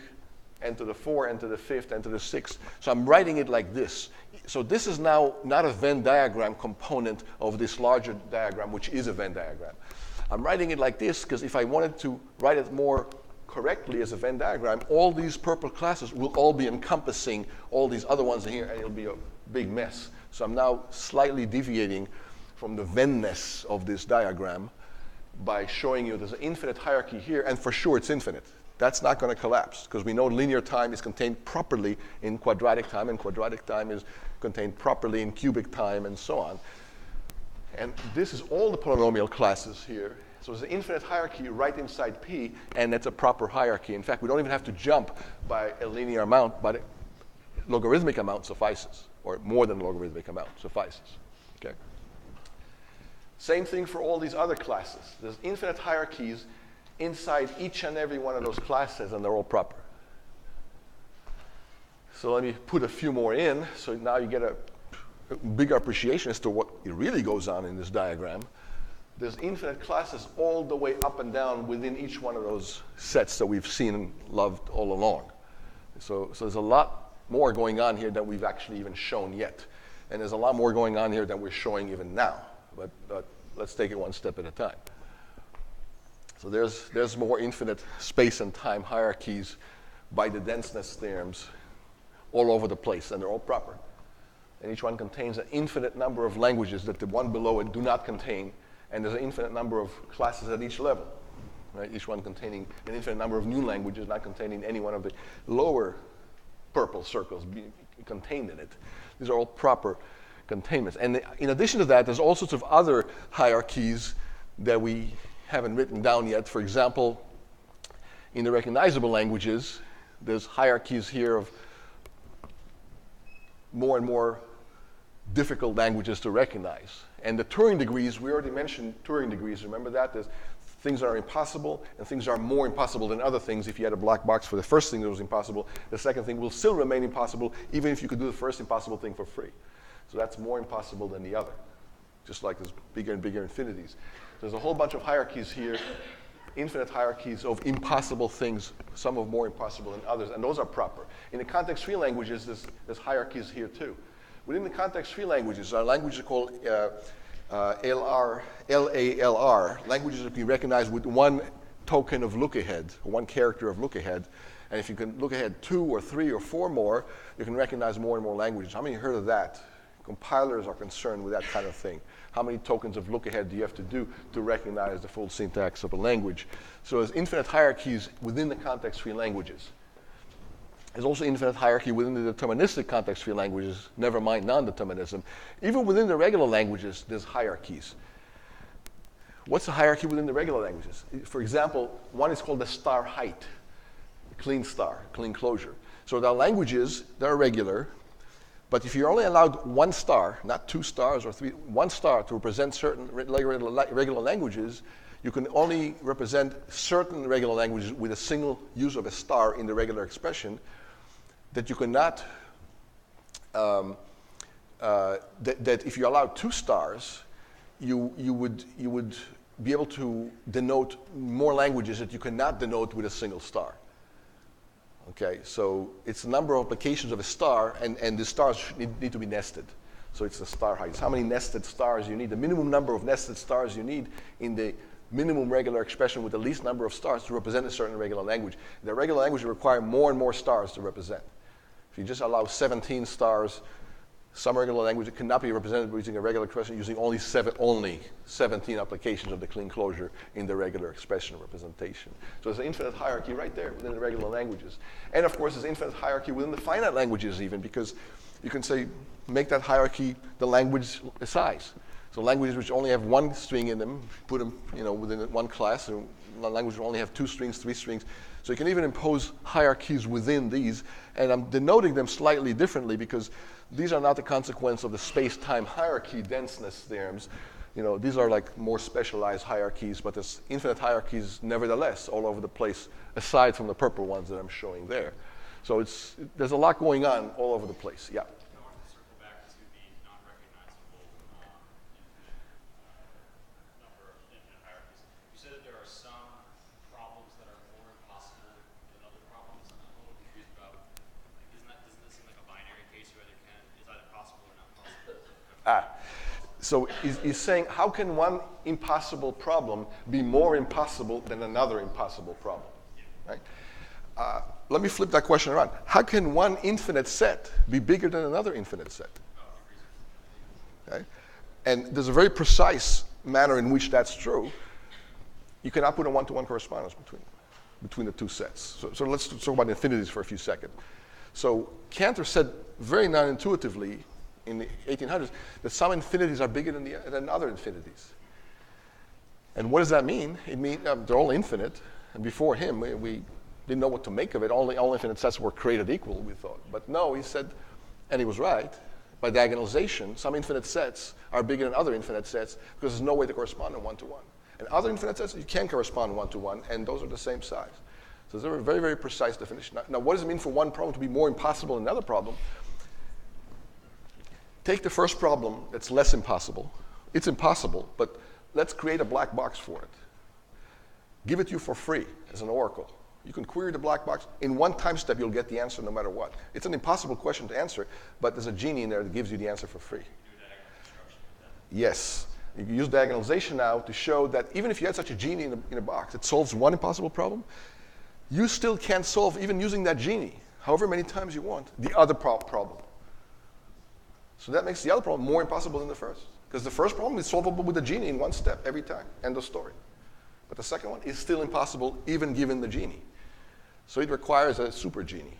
n to the 4, n to the 5th, n to the 6th. So I'm writing it like this. So this is now not a Venn diagram component of this larger diagram, which is a Venn diagram. I'm writing it like this because if I wanted to write it more correctly as a Venn diagram, all these purple classes will all be encompassing all these other ones in here, and it'll be a big mess. So I'm now slightly deviating from the Venn-ness of this diagram by showing you there's an infinite hierarchy here, and for sure it's infinite. That's not going to collapse because we know linear time is contained properly in quadratic time, and quadratic time is contained properly in cubic time, and so on. And this is all the polynomial classes here. So there's an infinite hierarchy right inside P, and it's a proper hierarchy. In fact, we don't even have to jump by a linear amount, but a logarithmic amount suffices, or more than a logarithmic amount suffices. Okay. Same thing for all these other classes. There's infinite hierarchies inside each and every one of those classes, and they're all proper. So let me put a few more in, so now you get a bigger appreciation as to what really goes on in this diagram. There's infinite classes all the way up and down within each one of those sets that we've seen and loved all along. So there's a lot more going on here than we've actually even shown yet. And there's a lot more going on here than we're showing even now. But let's take it one step at a time. So there's more infinite space and time hierarchies by the denseness theorems all over the place, and they're all proper. And each one contains an infinite number of languages that the one below it do not contain, and there's an infinite number of classes at each level, right? Each one containing an infinite number of new languages, not containing any one of the lower purple circles contained in it. These are all proper containments. And in addition to that, there's all sorts of other hierarchies that we haven't written down yet. For example, in the recognizable languages, there's hierarchies here of more and more difficult languages to recognize. And the Turing degrees, we already mentioned Turing degrees. Remember that? There's things that are impossible, and things are more impossible than other things. If you had a black box for the first thing that was impossible, the second thing will still remain impossible, even if you could do the first impossible thing for free. So that's more impossible than the other, just like there's bigger and bigger infinities. There's a whole bunch of hierarchies here, infinite hierarchies of impossible things, some of more impossible than others, and those are proper. In the context-free languages, there's hierarchies here too. Within the context-free languages, our languages are called LALR, languages that can be recognized with one token of look-ahead, or one character of look-ahead. And if you can look ahead 2 or 3 or 4 more, you can recognize more and more languages. How many heard of that? Compilers are concerned with that kind of thing. How many tokens of look-ahead do you have to do to recognize the full syntax of a language? So there's infinite hierarchies within the context-free languages. There's also infinite hierarchy within the deterministic context-free languages, never mind non-determinism. Even within the regular languages, there's hierarchies. What's the hierarchy within the regular languages? For example, one is called the star height, clean star, clean closure. So there are languages that are regular, but if you're only allowed one star, not 2 stars or 3, one star to represent certain regular languages, you can only represent certain regular languages with a single use of a star in the regular expression, that you cannot, that if you allow 2 stars, you would be able to denote more languages that you cannot denote with a single star. Okay, so it's the number of applications of a star, and the stars need to be nested. So it's the star height. It's how many nested stars you need, the minimum number of nested stars you need in the minimum regular expression with the least number of stars to represent a certain regular language. The regular language require more and more stars to represent. If you just allow 17 stars, some regular language cannot be represented using a regular expression using only 17 applications of the clean closure in the regular expression representation. So there's an infinite hierarchy right there within the regular languages. And of course, there's infinite hierarchy within the finite languages even, because you can say, make that hierarchy the language size. So languages which only have 1 string in them, put them within one class, and languages which only have 2 strings, 3 strings. So you can even impose hierarchies within these, and I'm denoting them slightly differently because these are not the consequence of the space-time hierarchy denseness theorems. These are like more specialized hierarchies, but there's infinite hierarchies nevertheless all over the place, aside from the purple ones that I'm showing there. So there's a lot going on all over the place. Yeah. I want to circle back to the non-recognizable number of infinite hierarchies. You said that there are some problems that are more impossible than other problems. I'm a little confused about, doesn't this seem like a binary case where it's either possible or not possible? So he's saying, how can one impossible problem be more impossible than another impossible problem? Right? Let me flip that question around. How can one infinite set be bigger than another infinite set? Okay? And there's a very precise manner in which that's true. You cannot put a one-to-one correspondence between the 2 sets. So let's talk about infinities for a few seconds. So Cantor said very non-intuitively in the 1800s that some infinities are bigger than other infinities. And what does that mean? It means they're all infinite. And before him, we didn't know what to make of it. All infinite sets were created equal, we thought. But no, he said, and he was right, by diagonalization, some infinite sets are bigger than other infinite sets because there's no way to correspond them 1-to-1. And other infinite sets, you can correspond one-to-one, and those are the same size. So those are a very, very precise definition. Now, what does it mean for one problem to be more impossible than another problem? Take the first problem that's less impossible. It's impossible, but let's create a black box for it. Give it to you for free as an oracle. You can query the black box. In one time step, you'll get the answer no matter what. It's an impossible question to answer, but there's a genie in there that gives you the answer for free. Yes. You can use diagonalization now to show that even if you had such a genie in a box that solves one impossible problem, you still can't solve, even using that genie, however many times you want, the other problem. So that makes the other problem more impossible than the first. Because the first problem is solvable with a genie in one step every time. End of story. But the second one is still impossible even given the genie. So it requires a super genie.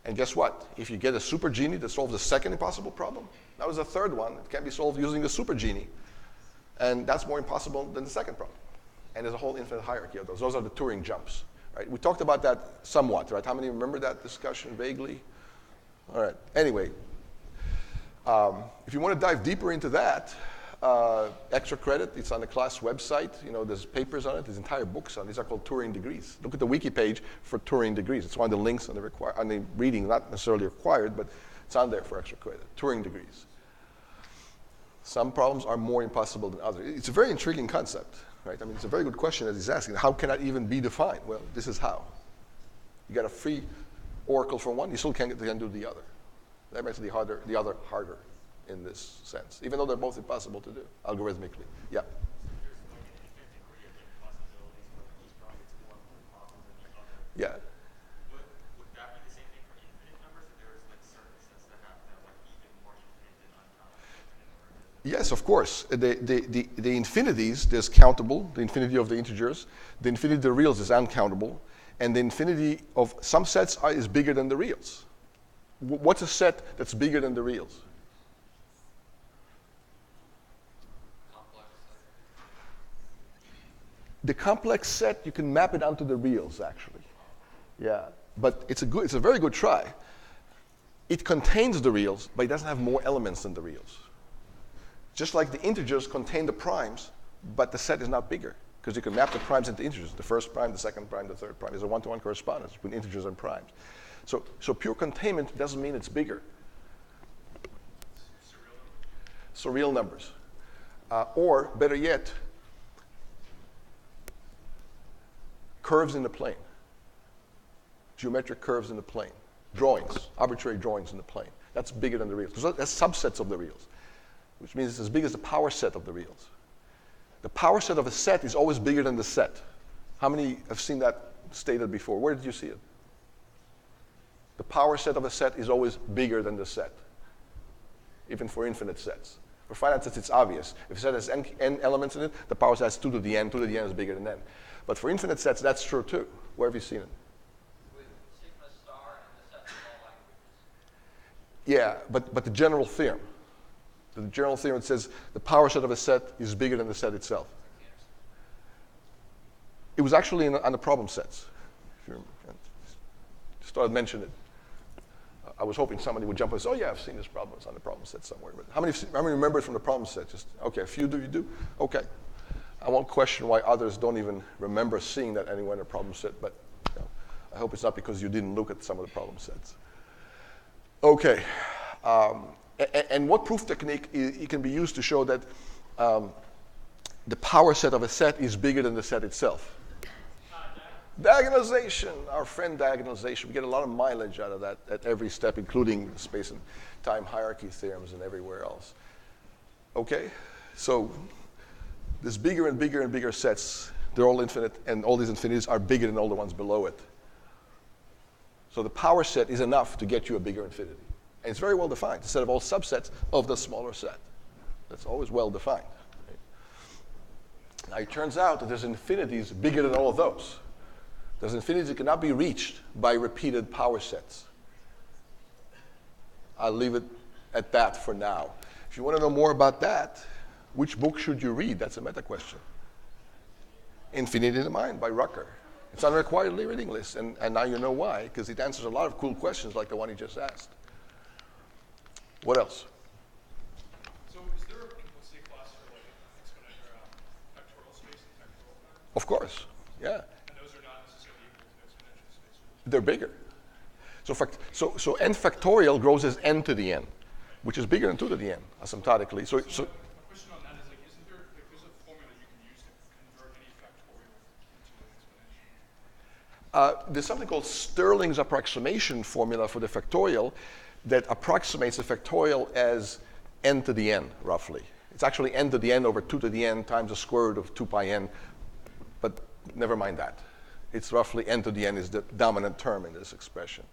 And guess what? If you get a super genie that solves the second impossible problem, now there's a third one that can be solved using the super genie. And that's more impossible than the second problem. And there's a whole infinite hierarchy of those. Those are the Turing jumps. Right? We talked about that somewhat, right? How many remember that discussion vaguely? All right. Anyway, if you want to dive deeper into that, extra credit, it's on the class website. You know, there's papers on it, there's entire books on it. These are called Turing degrees. Look at the wiki page for Turing degrees. It's one of the links on the reading, not necessarily required, but it's on there for extra credit. Turing degrees. Some problems are more impossible than others. It's a very intriguing concept, right? I mean, it's a very good question that he's asking. How can that even be defined? Well, this is how. You got a free oracle for one, you still can't do the other. That makes the other harder in this sense, even though they're both impossible to do algorithmically. Yeah. Yeah. Would that be the same thing for infinite numbers? That there's like certain sets that have that like even more infinite than uncountable? Yes, of course. The infinities, there's countable, the infinity of the integers. The infinity of the reals is uncountable. And the infinity of some sets is bigger than the reals. What's a set that's bigger than the reals? The complex set, you can map it onto the reals, actually. Yeah, but it's a very good try. It contains the reals, but it doesn't have more elements than the reals. Just like the integers contain the primes, but the set is not bigger, because you can map the primes into integers, the first prime, the second prime, the third prime. There's a one-to-one correspondence between integers and primes. So pure containment doesn't mean it's bigger. So real numbers. Or, better yet, curves in the plane. Geometric curves in the plane. Drawings, arbitrary drawings in the plane. That's bigger than the reals. Because that's subsets of the reals, which means it's as big as the power set of the reals. The power set of a set is always bigger than the set. How many have seen that stated before? Where did you see it? The power set of a set is always bigger than the set, even for infinite sets. For finite sets, it's obvious. If a set has n elements in it, the power set has 2 to the n. 2 to the n is bigger than n. But for infinite sets, that's true too. Where have you seen it? With sigma star and the sets of all languages. Yeah, but the general theorem. The general theorem says the power set of a set is bigger than the set itself. It was actually on the problem sets. If you remember. Just thought I'd mention it. I was hoping somebody would jump and say, oh yeah, I've seen this problem. It's on the problem set somewhere. But how many remember it from the problem set? Just, okay, a few do you do? Okay. I won't question why others don't even remember seeing that anywhere in a problem set, but you know, I hope it's not because you didn't look at some of the problem sets. Okay. And what proof technique it can be used to show that the power set of a set is bigger than the set itself? Diagonalization, our friend diagonalization. We get a lot of mileage out of that at every step, including space and time hierarchy theorems and everywhere else. Okay, so there's bigger and bigger and bigger sets. They're all infinite, and all these infinities are bigger than all the ones below it. So the power set is enough to get you a bigger infinity. And it's very well defined. It's a set of all subsets of the smaller set. That's always well defined. Right? Now it turns out that there's infinities bigger than all of those. There's infinities that cannot be reached by repeated power sets. I'll leave it at that for now. If you want to know more about that, which book should you read? That's a meta question. Infinity in the Mind by Rucker. It's on a required reading list, and now you know why, because it answers a lot of cool questions like the one you just asked. What else? So is there a implicit class for like exponential course. Yeah. And those are not necessarily equal to exponential space. They're bigger. So n factorial grows as n to the n, which is bigger than 2 to the n asymptotically. So My question on that is, like, isn't there, like, there's a formula you can use to convert any factorial into an exponential? there's something called Stirling's approximation formula for the factorial that approximates the factorial as n to the n, roughly. It's actually n to the n over 2 to the n times the square root of 2 pi n, but never mind that. It's roughly n to the n is the dominant term in this expression.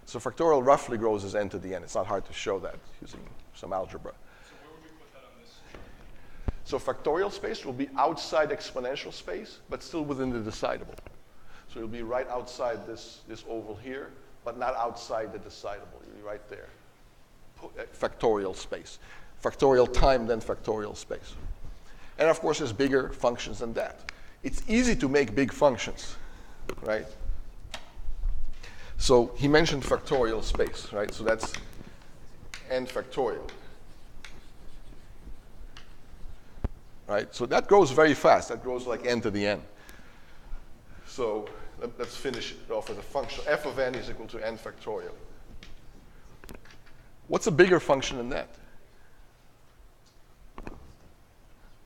So factorial roughly grows as n to the n. It's not hard to show that using some algebra. So where would we put that on this? So factorial space will be outside exponential space, but still within the decidable. So you'll be right outside this oval here, but not outside the decidable. You'll be right there. Factorial space. Factorial time, then factorial space. And of course, there's bigger functions than that. It's easy to make big functions, right? So he mentioned factorial space, right? So that's n factorial. Right? So that grows very fast. That grows like n to the n. So let's finish it off as a function. F of n is equal to n factorial. What's a bigger function than that?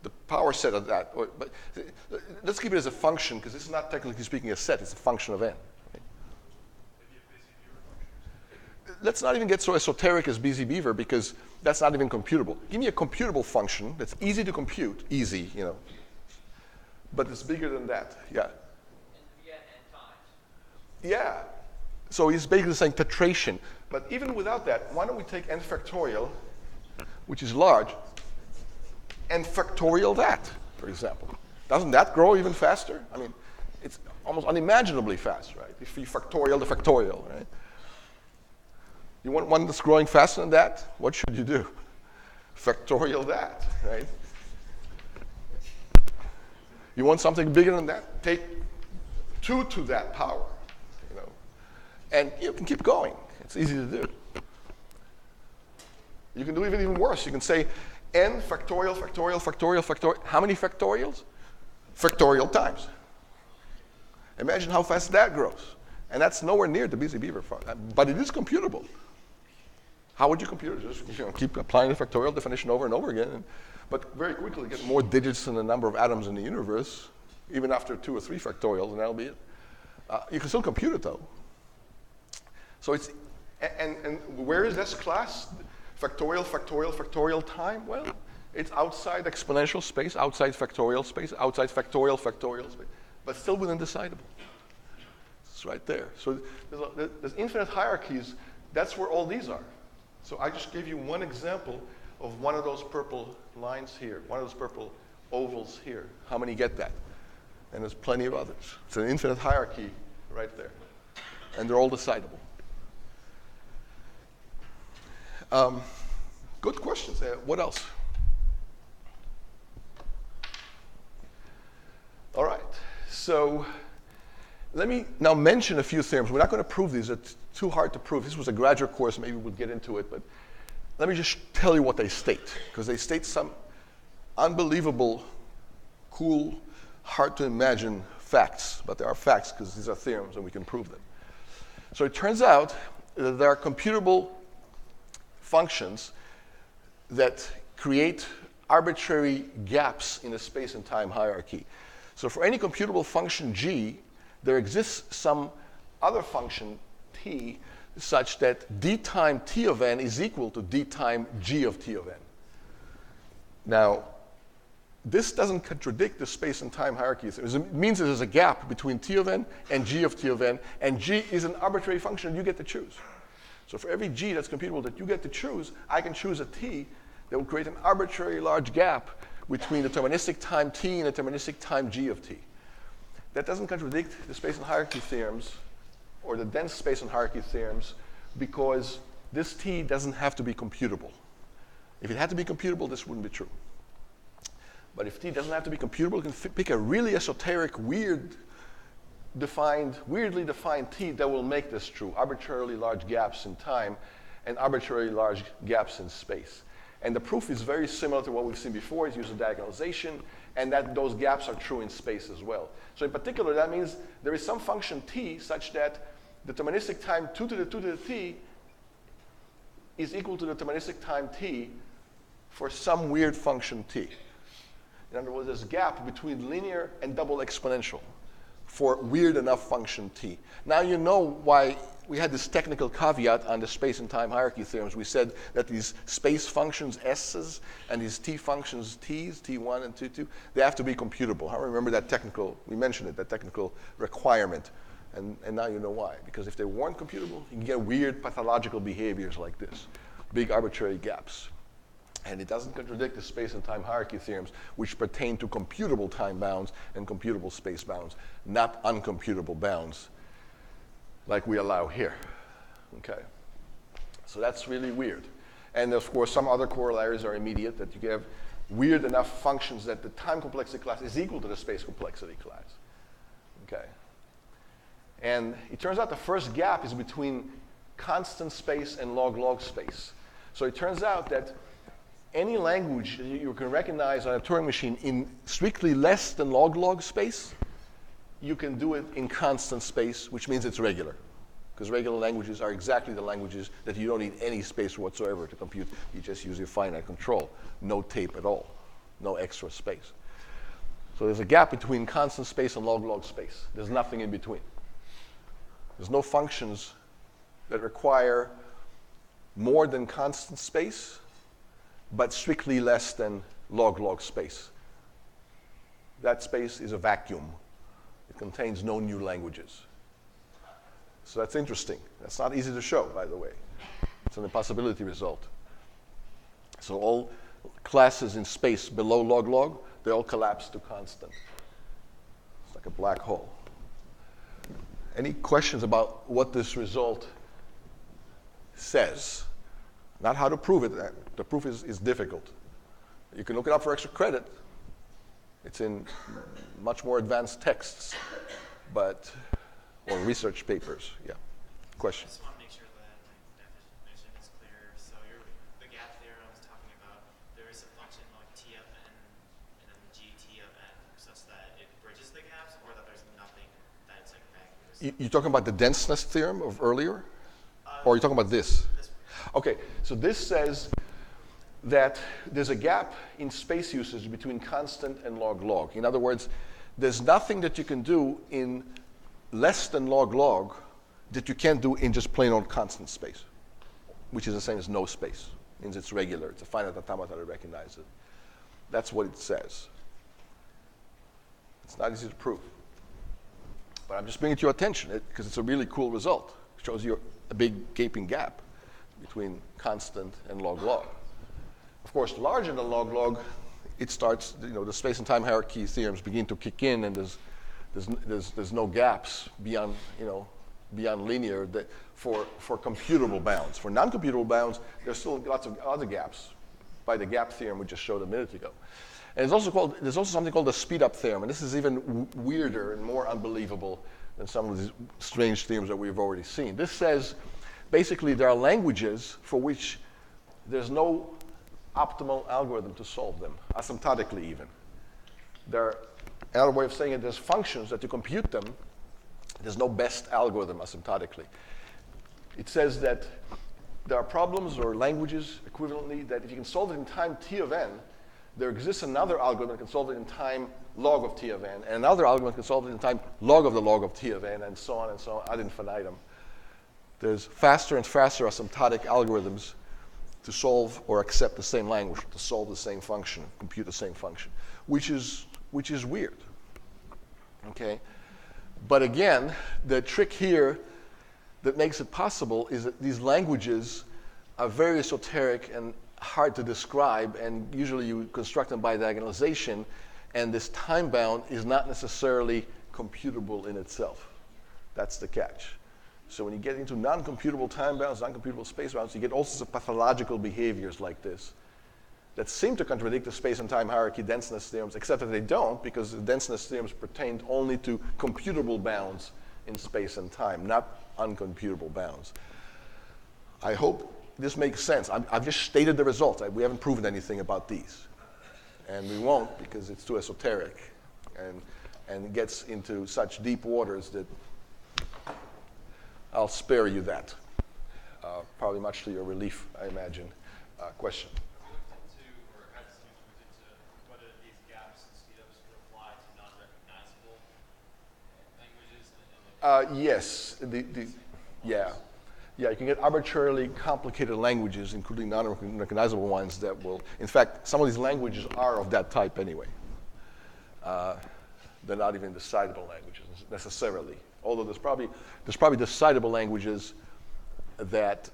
The power set of that. But let's keep it as a function, because this is not technically speaking a set. It's a function of n. Right? Let's not even get so esoteric as BZ-Beaver, because that's not even computable. Give me a computable function that's easy to compute, easy, you know, but it's bigger than that. Yeah. And via n times. Yeah. So he's basically saying tetration. But even without that, why don't we take n factorial, which is large, and factorial that, for example. Doesn't that grow even faster? I mean, it's almost unimaginably fast, right? If you factorial the factorial, right? You want one that's growing faster than that? What should you do? Factorial that, right? You want something bigger than that? Take 2 to that power, you know. And you can keep going. It's easy to do. You can do even worse. You can say n factorial, factorial, factorial, factorial. How many factorials? Factorial times. Imagine how fast that grows. And that's nowhere near the BZ-Beaver function. But it is computable. How would you compute it? Just keep applying the factorial definition over and over again. But very quickly get more digits than the number of atoms in the universe, even after 2 or 3 factorials, and that'll be it. You can still compute it, though. So it's, and where is this class? Factorial, factorial, factorial time? Well, it's outside exponential space, outside factorial space, outside factorial, factorial space, but still within decidable. It's right there. So there's infinite hierarchies. That's where all these are. So I just gave you one example of one of those purple lines here, one of those purple ovals here. How many get that? And there's plenty of others. It's an infinite hierarchy right there. And they're all decidable. Good questions. What else? All right. So let me now mention a few theorems. We're not going to prove these. It's too hard to prove. This was a graduate course. Maybe we'll get into it. But let me just tell you what they state, because they state some unbelievable, cool, hard to imagine facts. But there are facts because these are theorems and we can prove them. So it turns out that there are computable functions that create arbitrary gaps in the space and time hierarchy. So for any computable function g, there exists some other function t such that d time t of n is equal to d time g of t of n. Now, this doesn't contradict the space and time hierarchy. It means there's a gap between t of n and g of t of n, and g is an arbitrary function you get to choose. So for every g that's computable that you get to choose, I can choose a t that will create an arbitrary large gap between deterministic time t and deterministic time g of t. That doesn't contradict the space and hierarchy theorems or the dense space and hierarchy theorems, because this t doesn't have to be computable. If it had to be computable, this wouldn't be true. But if t doesn't have to be computable, you can pick a really esoteric, weirdly defined t that will make this true. Arbitrarily large gaps in time and arbitrarily large gaps in space. And the proof is very similar to what we've seen before. It uses diagonalization, and that those gaps are true in space as well. So in particular, that means there is some function t such that deterministic time 2 to the 2 to the t is equal to deterministic time t for some weird function t. In other words, there's a gap between linear and double exponential for weird enough function t. Now you know why we had this technical caveat on the space and time hierarchy theorems. We said that these space functions s's and these t functions t's, t1 and t2, they have to be computable. I remember that technical, we mentioned it, that technical requirement. And now you know why. Because if they weren't computable, you can get weird pathological behaviors like this, big arbitrary gaps. And it doesn't contradict the space and time hierarchy theorems, which pertain to computable time bounds and computable space bounds, not uncomputable bounds like we allow here. Okay. So that's really weird. And of course, some other corollaries are immediate, that you have weird enough functions that the time complexity class is equal to the space complexity class. Okay. And it turns out the first gap is between constant space and log-log space. So it turns out that any language that you can recognize on a Turing machine in strictly less than log-log space, you can do it in constant space, which means it's regular. Because regular languages are exactly the languages that you don't need any space whatsoever to compute. You just use your finite control. No tape at all. No extra space. So there's a gap between constant space and log-log space. There's nothing in between. There's no functions that require more than constant space, but strictly less than log-log space. That space is a vacuum. It contains no new languages. So that's interesting. That's not easy to show, by the way. It's an impossibility result. So all classes in space below log-log, they all collapse to constant. It's like a black hole. Any questions about what this result says? Not how to prove it. The proof is difficult. You can look it up for extra credit. It's in much more advanced texts, or research papers. Yeah. Question? I just want to make sure that my definition is clear. So the gap theorem is talking about there is a function like t of n and then gt of n such that it bridges the gaps, or that there's nothing that's like vacuum. You're talking about the denseness theorem of earlier? Or are you talking about this? Okay, so this says that there's a gap in space usage between constant and log-log. In other words, there's nothing that you can do in less than log-log that you can't do in just plain old constant space, which is the same as no space. It means it's regular. It's a finite automata that recognizes it. That's what it says. It's not easy to prove. But I'm just bringing it to your attention because it's a really cool result. It shows you a big gaping gap between constant and log-log. Of course, larger than log-log, it starts, the space and time hierarchy theorems begin to kick in, and there's no gaps beyond linear for computable bounds. For non-computable bounds, there's still lots of other gaps by the gap theorem we just showed a minute ago. And there's also something called the speedup theorem, and this is even weirder and more unbelievable than some of these strange theorems that we've already seen. This says, basically, there are languages for which there's no optimal algorithm to solve them, asymptotically even. Another way of saying it, there's functions that to compute them, there's no best algorithm asymptotically. It says that there are problems or languages equivalently that if you can solve it in time t of n, there exists another algorithm that can solve it in time log of t of n, and another algorithm can solve it in time log of t of n, and so on ad infinitum. There's faster and faster asymptotic algorithms to solve or accept the same language, to solve the same function, compute the same function, which is weird. Okay? But again, the trick here that makes it possible is that these languages are very esoteric and hard to describe, and usually you construct them by diagonalization, and this time bound is not necessarily computable in itself. That's the catch. So when you get into non-computable time bounds, non-computable space bounds, you get all sorts of pathological behaviors like this that seem to contradict the space and time hierarchy denseness theorems, except that they don't, because the denseness theorems pertained only to computable bounds in space and time, not uncomputable bounds. I hope this makes sense. I've just stated the results. We haven't proven anything about these. And we won't because it's too esoteric and gets into such deep waters that I'll spare you that. Probably much to your relief, I imagine. Question. We looked into, or had some looked into whether these gaps and speedups would apply to non-recognizable languages. Yes. Yeah, you can get arbitrarily complicated languages, including non-recognizable ones that will, in fact, some of these languages are of that type anyway. They're not even decidable languages necessarily, although there's probably decidable languages that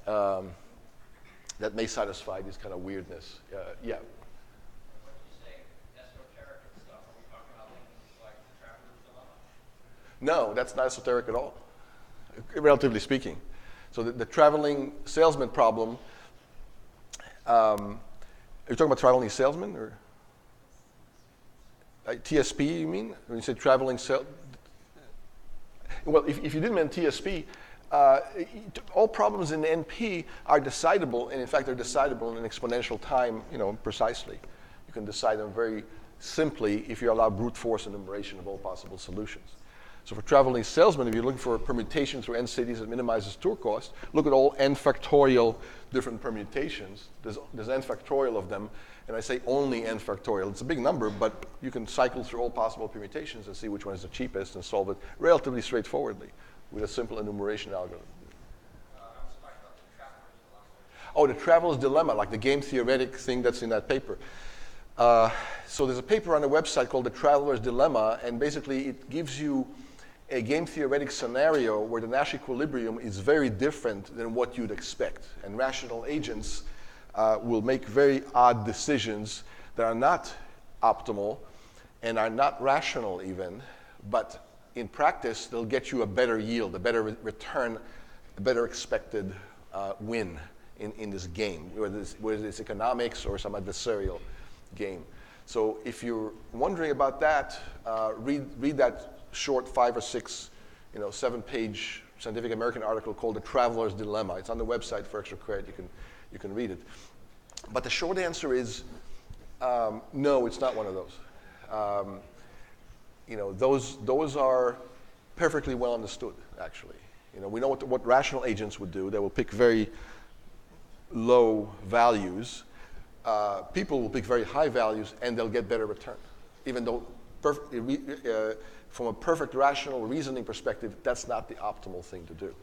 that may satisfy this kind of weirdness. Yeah. When you say esoteric and stuff, are we talking about things like the traveler's dilemma? No, that's not esoteric at all, relatively speaking. So the traveling salesman problem, are you talking about traveling salesman or TSP, you mean? When you say traveling well, if you didn't mean TSP, all problems in NP are decidable, and in fact they're decidable in exponential time, precisely. You can decide them very simply if you allow brute force enumeration of all possible solutions. So for traveling salesman, if you're looking for a permutation through n cities that minimizes tour cost, look at all n factorial different permutations. There's n factorial of them, and I say only n factorial. It's a big number, but you can cycle through all possible permutations and see which one is the cheapest and solve it relatively straightforwardly with a simple enumeration algorithm. I'm just talking about the traveler's dilemma. Oh, the traveler's dilemma, like the game theoretic thing that's in that paper. So there's a paper on the website called The Traveler's Dilemma, and basically it gives you a game theoretic scenario where the Nash equilibrium is very different than what you'd expect. And rational agents will make very odd decisions that are not optimal and are not rational even, but in practice, they'll get you a better yield, a better return, a better expected win in this game, whether it's economics or some adversarial game. So if you're wondering about that, read that short 5 or 6, 7-page Scientific American article called The Traveler's Dilemma. It's on the website for extra credit. You can read it. But the short answer is no, it's not one of those. Those are perfectly well understood, actually. We know what rational agents would do. They will pick very low values. People will pick very high values, and they'll get better return. Even though from a perfect rational reasoning perspective, that's not the optimal thing to do.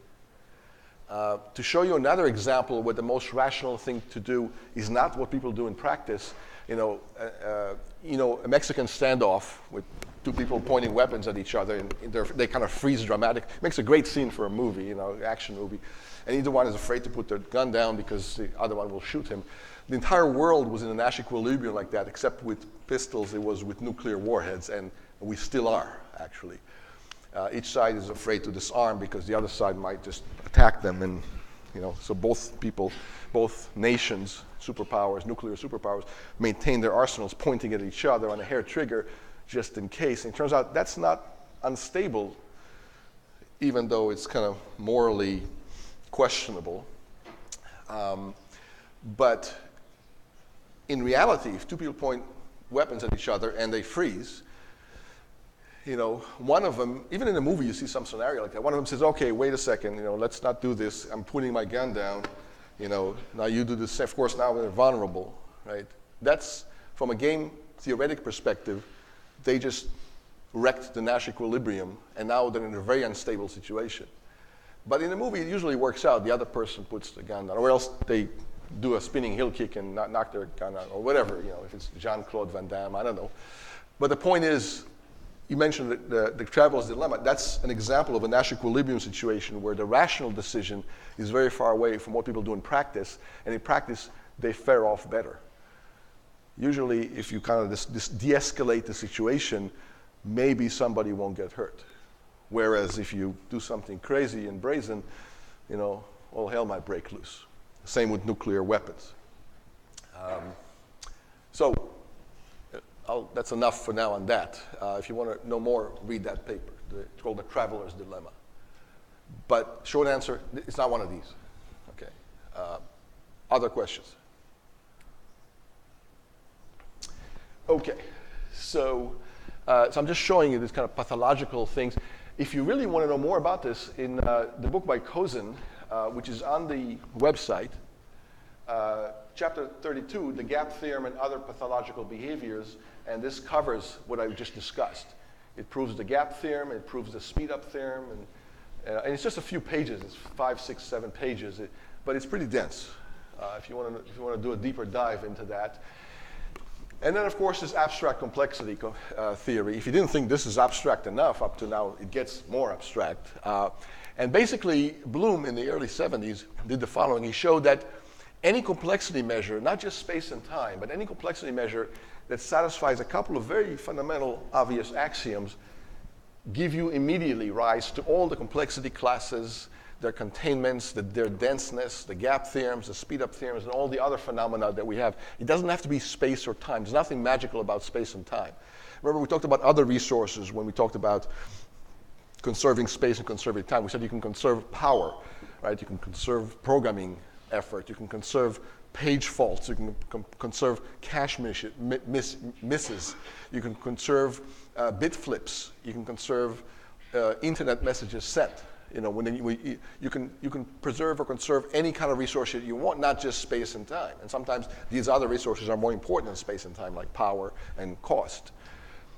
To show you another example where the most rational thing to do is not what people do in practice, a Mexican standoff with two people pointing weapons at each other, and they kind of freeze dramatic. It makes a great scene for a movie, action movie. And either one is afraid to put their gun down because the other one will shoot him. The entire world was in a Nash equilibrium like that, except with pistols, it was with nuclear warheads, and we still are, actually. Each side is afraid to disarm because the other side might just attack them, and so both nations, superpowers, nuclear superpowers, maintain their arsenals pointing at each other on a hair trigger just in case. And it turns out that's not unstable, even though it's kind of morally questionable. But in reality, if two people point weapons at each other and they freeze, one of them, even in a movie you see some scenario like that, one of them says, okay, wait a second, let's not do this. I'm putting my gun down. Now you do this. Of course, now they're vulnerable, right? That's, from a game theoretic perspective, they just wrecked the Nash equilibrium, and now they're in a very unstable situation. But in a movie, it usually works out. The other person puts the gun down, or else they do a spinning heel kick and knock their gun out, or whatever, if it's Jean-Claude Van Damme, I don't know. But the point is, you mentioned the Traveler's Dilemma. That's an example of a Nash equilibrium situation where the rational decision is very far away from what people do in practice, and in practice, they fare off better. Usually, if you kind of de-escalate the situation, maybe somebody won't get hurt. Whereas if you do something crazy and brazen, all hell might break loose. Same with nuclear weapons. That's enough for now on that. If you want to know more, read that paper. It's called The Traveler's Dilemma. But short answer, it's not one of these. Okay. Other questions? Okay, so I'm just showing you these kind of pathological things. If you really want to know more about this, in the book by Kozin, which is on the website, chapter 32, the gap theorem and other pathological behaviors, and this covers what I just discussed. It proves the gap theorem, it proves the speedup theorem, and it's just a few pages. It's 5, 6, 7 pages, but it's pretty dense. If you want to do a deeper dive into that. And then, of course, this abstract complexity theory. If you didn't think this is abstract enough up to now, it gets more abstract. And basically, Bloom in the early 70s did the following. He showed that any complexity measure, not just space and time, but any complexity measure that satisfies a couple of very fundamental, obvious axioms, give you immediately rise to all the complexity classes, their containments, their denseness, the gap theorems, the speedup theorems, and all the other phenomena that we have. It doesn't have to be space or time. There's nothing magical about space and time. Remember, we talked about other resources when we talked about conserving space and conserving time. We said you can conserve power, right? You can conserve programming effort. You can conserve page faults. You can conserve cache misses. You can conserve bit flips. You can conserve internet messages sent. You know, you can preserve or conserve any kind of resource that you want, not just space and time. And sometimes these other resources are more important than space and time, like power and cost.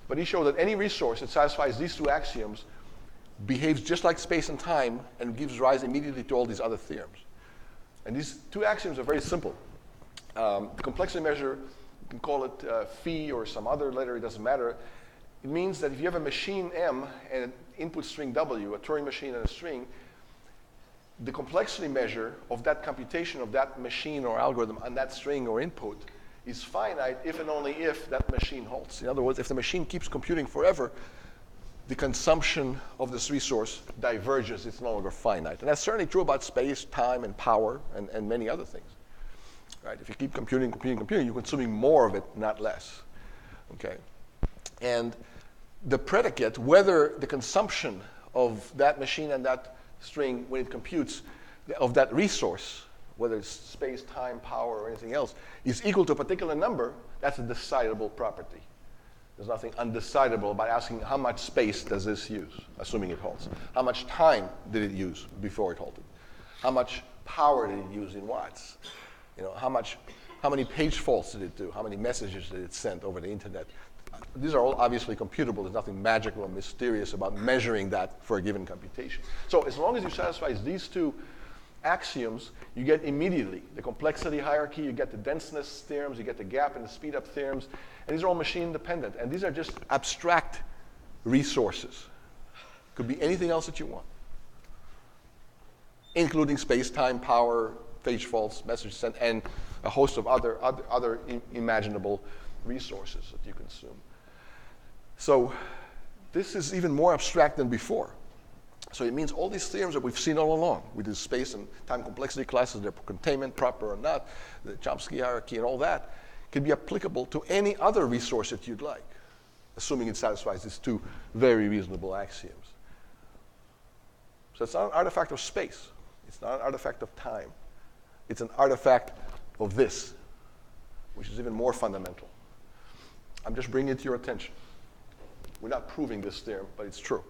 But he showed that any resource that satisfies these two axioms behaves just like space and time and gives rise immediately to all these other theorems. And these two axioms are very simple. The complexity measure, you can call it phi or some other letter, it doesn't matter. It means that if you have a machine M and an input string W, a Turing machine and a string, the complexity measure of that computation of that machine or algorithm on that string or input is finite if and only if that machine holds. In other words, if the machine keeps computing forever, the consumption of this resource diverges. It's no longer finite. And that's certainly true about space, time, and power, and many other things. Right? If you keep computing, you're consuming more of it, not less. Okay? And the predicate, whether the consumption of that machine and that string when it computes of that resource, whether it's space, time, power, or anything else, is equal to a particular number, that's a decidable property. There's nothing undecidable about asking how much space does this use, assuming it holds. How much time did it use before it halted? How much power did it use in watts? You know, how many page faults did it do? How many messages did it send over the internet? These are all obviously computable. There's nothing magical or mysterious about measuring that for a given computation. So as long as you satisfy these two axioms, you get immediately the complexity hierarchy, you get the denseness theorems, you get the gap and the speedup theorems, and these are all machine dependent. And these are just abstract resources. Could be anything else that you want, including space, time, power, page faults, message sent, and a host of other imaginable resources that you consume. So this is even more abstract than before. So it means all these theorems that we've seen all along, with the space and time complexity classes, their containment, proper or not, the Chmosky hierarchy and all that, can be applicable to any other resource that you'd like, assuming it satisfies these two very reasonable axioms. So it's not an artifact of space. It's not an artifact of time. It's an artifact of this, which is even more fundamental. I'm just bringing it to your attention. We're not proving this theorem, but it's true.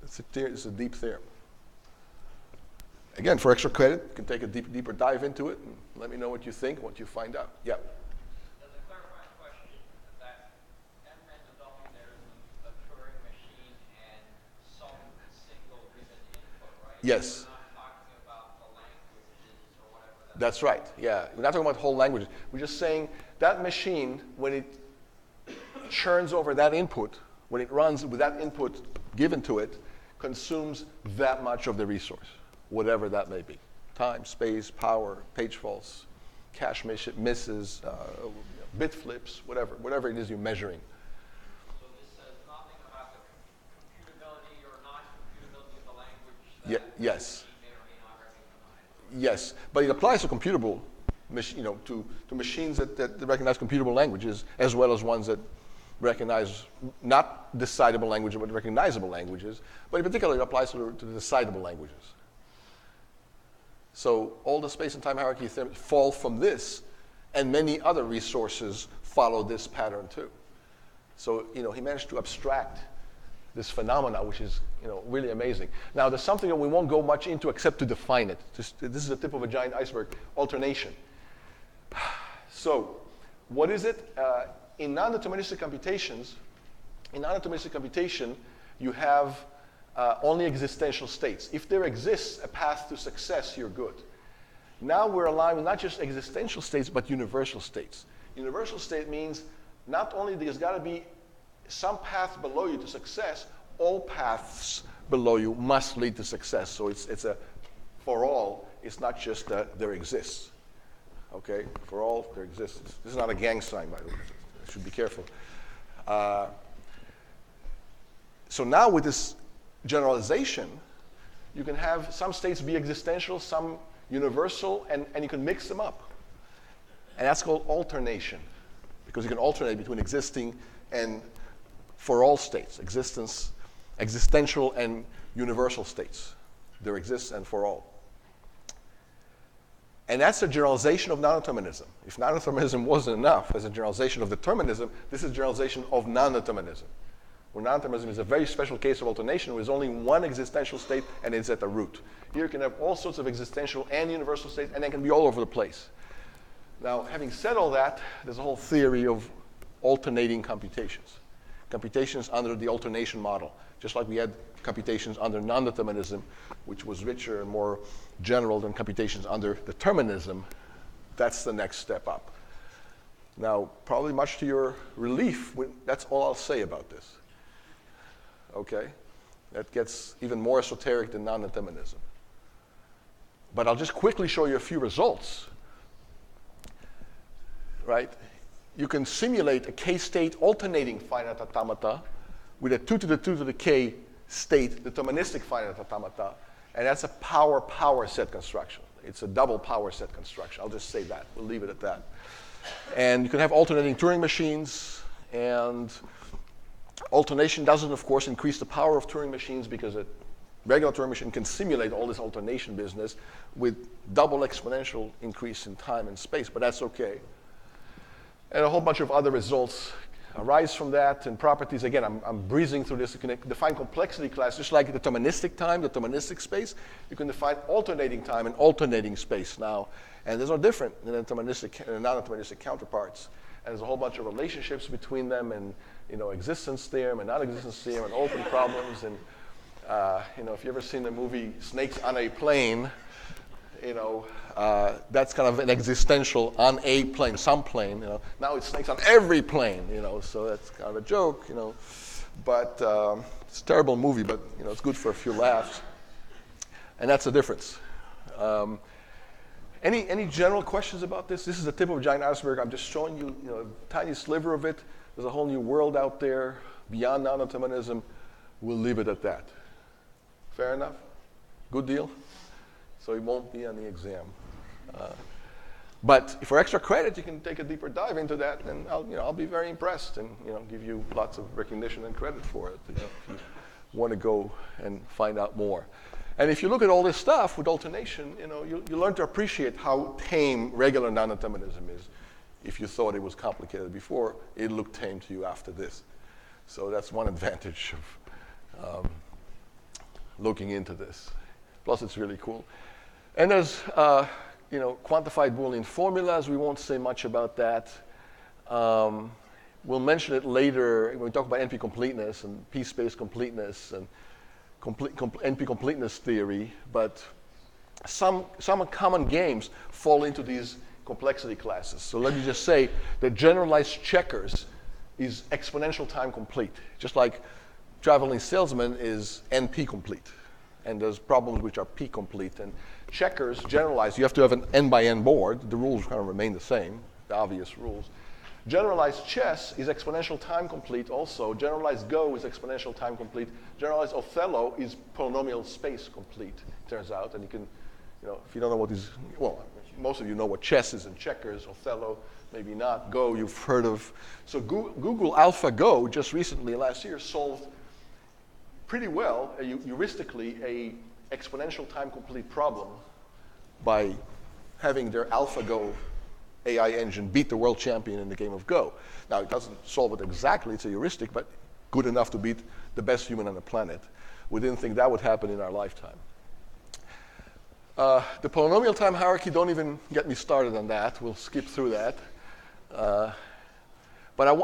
It's a deep theorem. Again, for extra credit, you can take a deeper dive into it and let me know what you think, what you find out. Yeah? As a clarifying question, that M-random doubling there is a Turing machine and some single given input, right? Yes. We're not talking about the languages or whatever. That's right, yeah. We're not talking about whole languages. We're just saying that machine, when it churns over that input, when it runs with that input given to it, consumes that much of the resource, whatever that may be. Time, space, power, page faults, cache misses, bit flips, whatever it is you're measuring. So this says nothing about the computability or non-computability of the language that Yes. may or may not recognize. Yes, but it applies to computable, to machines that recognize computable languages, as well as ones that recognize not decidable languages, but recognizable languages. But in particular, it applies to the decidable languages. So this says nothing about the computability or non-computability of the language that may or may not recognize. Yes, but it applies to machines that recognize computable languages, as well as ones that recognize not decidable languages, but in particular, it applies to the decidable languages. So all the space and time hierarchy theorems fall from this, and many other resources follow this pattern too. So he managed to abstract this phenomena, which is really amazing. Now there's something that we won't go much into except to define it. This is the tip of a giant iceberg: alternation. So what is it? In non-deterministic computations, you have only existential states. If there exists a path to success, you're good. Now we're aligned with not just existential states, but universal states. Universal state means not only there's got to be some path below you to success, all paths below you must lead to success. So it's a for all. It's not just there exists. Okay, for all there exists. This is not a gang sign, by the way. I should be careful. So now with this generalization, you can have some states be existential, some universal, and you can mix them up. And that's called alternation, because you can alternate between existing and for all states, existential and universal states. There exists and for all. And that's a generalization of non-determinism. If non-determinism wasn't enough as a generalization of determinism, this is a generalization of non-determinism. Where non-determinism is a very special case of alternation, where there's only one existential state and it's at the root. Here you can have all sorts of existential and universal states, and they can be all over the place. Now, having said all that, there's a whole theory of alternating computations. Computations under the alternation model, just like we had computations under non-determinism, which was richer and more general than computations under determinism. That's the next step up. Now, probably much to your relief, that's all I'll say about this. Okay? That gets even more esoteric than non-determinism. But I'll just quickly show you a few results. Right? You can simulate a k-state alternating finite automata with a 2 to the 2 to the k state deterministic finite automata, and that's a power set construction. It's a double power set construction. I'll just say that. We'll leave it at that. And you can have alternating Turing machines, and alternation doesn't, of course, increase the power of Turing machines, because a regular Turing machine can simulate all this alternation business with double exponential increase in time and space, but that's okay. And a whole bunch of other results arise from that, and properties. Again, I'm breezing through this. You can define complexity class just like deterministic time, deterministic space. You can define alternating time and alternating space now. And those are different than deterministic and non-deterministic counterparts. And there's a whole bunch of relationships between them, and existence theorem and non-existence theorem, and open problems. And if you've ever seen the movie Snakes on a Plane, that's kind of an existential on a plane, some plane. Now it's snakes on every plane. So that's kind of a joke. But it's a terrible movie, but it's good for a few laughs. And that's the difference. Any general questions about this? This is the tip of a giant iceberg. I'm just showing you, a tiny sliver of it. There's a whole new world out there beyond non-determinism. We'll leave it at that. Fair enough? Good deal? So it won't be on the exam. But for extra credit, you can take a deeper dive into that, and I'll be very impressed, and give you lots of recognition and credit for it. If you want to go and find out more. And if you look at all this stuff with alternation, you learn to appreciate how tame regular non-determinism is. If you thought it was complicated before, it looked tame to you after this. So that's one advantage of looking into this. Plus, it's really cool. And there's, quantified Boolean formulas. We won't say much about that. We'll mention it later when we talk about NP-Completeness and p-space completeness and NP-Completeness theory. But some common games fall into these complexity classes. So let me just say that generalized checkers is exponential time complete, just like traveling salesman is NP-complete. And there's problems which are p-complete. And checkers, generalized, you have to have an n-by-n board. The rules kind of remain the same, the obvious rules. Generalized chess is exponential time complete also. Generalized Go is exponential time complete. Generalized Othello is polynomial space complete, it turns out. And you can, if you don't know what these, well, most of you know what chess is and checkers. Othello, maybe not. Go, you've heard of. So Google AlphaGo just recently, last year, solved pretty well, heuristically, a exponential time complete problem by having their AlphaGo AI engine beat the world champion in the game of Go. Now, it doesn't solve it exactly, it's a heuristic, but good enough to beat the best human on the planet. We didn't think that would happen in our lifetime. The polynomial time hierarchy, don't even get me started on that. We'll skip through that. But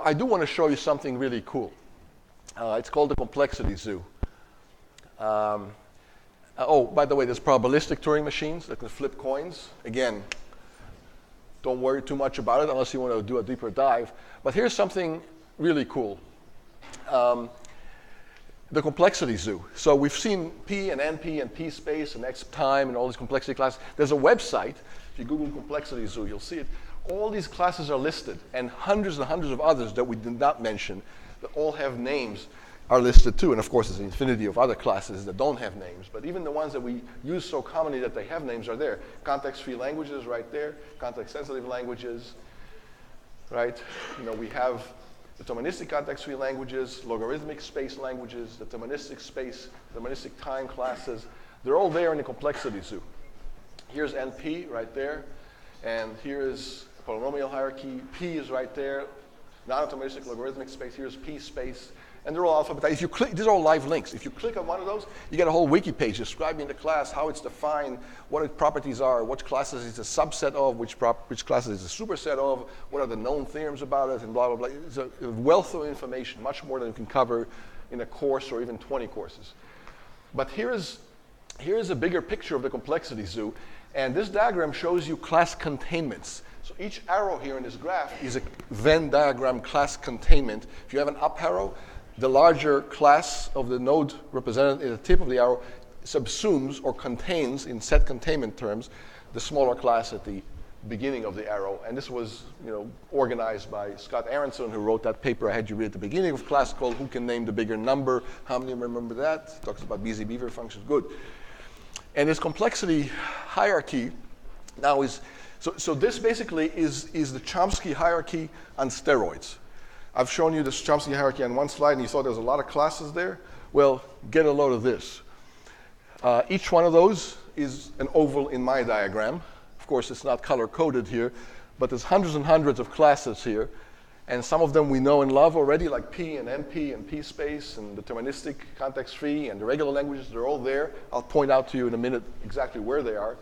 I do want to show you something really cool. It's called the complexity zoo. Oh, by the way, there's probabilistic Turing machines that can flip coins. Again, don't worry too much about it unless you want to do a deeper dive. But here's something really cool. The complexity zoo. So we've seen P and NP and P space and X time and all these complexity classes. There's a website. If you Google complexity zoo, you'll see it. All these classes are listed, and hundreds of others that we did not mention that all have names are listed too. And of course, there's an infinity of other classes that don't have names. But even the ones that we use so commonly that they have names are there. Context-free languages right there. Context-sensitive languages, right? You know, we have deterministic context-free languages, logarithmic space languages, deterministic space, deterministic time classes. They're all there in the complexity zoo. Here's NP right there. And here's polynomial hierarchy. P is right there. Non-deterministic logarithmic space. Here's P space. And they're all alphabetized. If you click, these are all live links. If you click on one of those, you get a whole wiki page describing the class, how it's defined, what its properties are, which classes it's a subset of, which classes it's a superset of, what are the known theorems about it, and blah, blah, blah. It's a wealth of information, much more than you can cover in a course or even 20 courses. But here's a bigger picture of the complexity zoo. And this diagram shows you class containments. So each arrow here in this graph is a Venn diagram class containment. If you have an up arrow, the larger class of the node represented at the tip of the arrow subsumes or contains, in set containment terms, the smaller class at the beginning of the arrow. And this was, organized by Scott Aronson, who wrote that paper I had you read at the beginning of class called Who Can Name the Bigger Number? How many remember that? It talks about Beaver functions. Good. And this complexity hierarchy now is, so this basically is the Chomsky hierarchy on steroids. I've shown you this Chomsky hierarchy on one slide, and you saw there's a lot of classes there. Well, get a load of this. Each one of those is an oval in my diagram. Of course, it's not color-coded here, but there's hundreds and hundreds of classes here. And some of them we know and love already, like P and NP and P space and deterministic context-free and the regular languages. They're all there. I'll point out to you in a minute exactly where they are.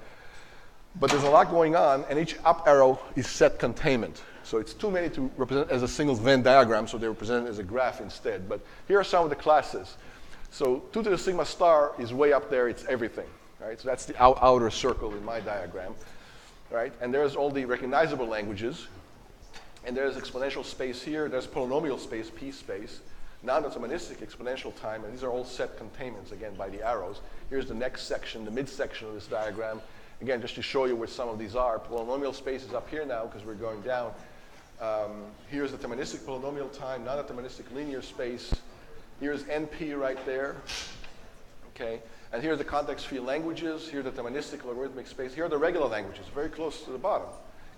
But there's a lot going on, and each up arrow is set containment. So it's too many to represent as a single Venn diagram, so they're represented as a graph instead. But here are some of the classes. So 2 to the sigma star is way up there. It's everything, right? So that's the outer circle in my diagram, right? And there's all the recognizable languages. And there's exponential space here. There's polynomial space, P space, non-deterministic exponential time. And these are all set containments, again, by the arrows. Here's the next section, the midsection of this diagram. Again, just to show you where some of these are. Polynomial space is up here now because we're going down. Here's deterministic polynomial time, non-deterministic linear space. Here's NP right there. Okay, and here are the context-free languages. Here, deterministic logarithmic space. Here are the regular languages, very close to the bottom,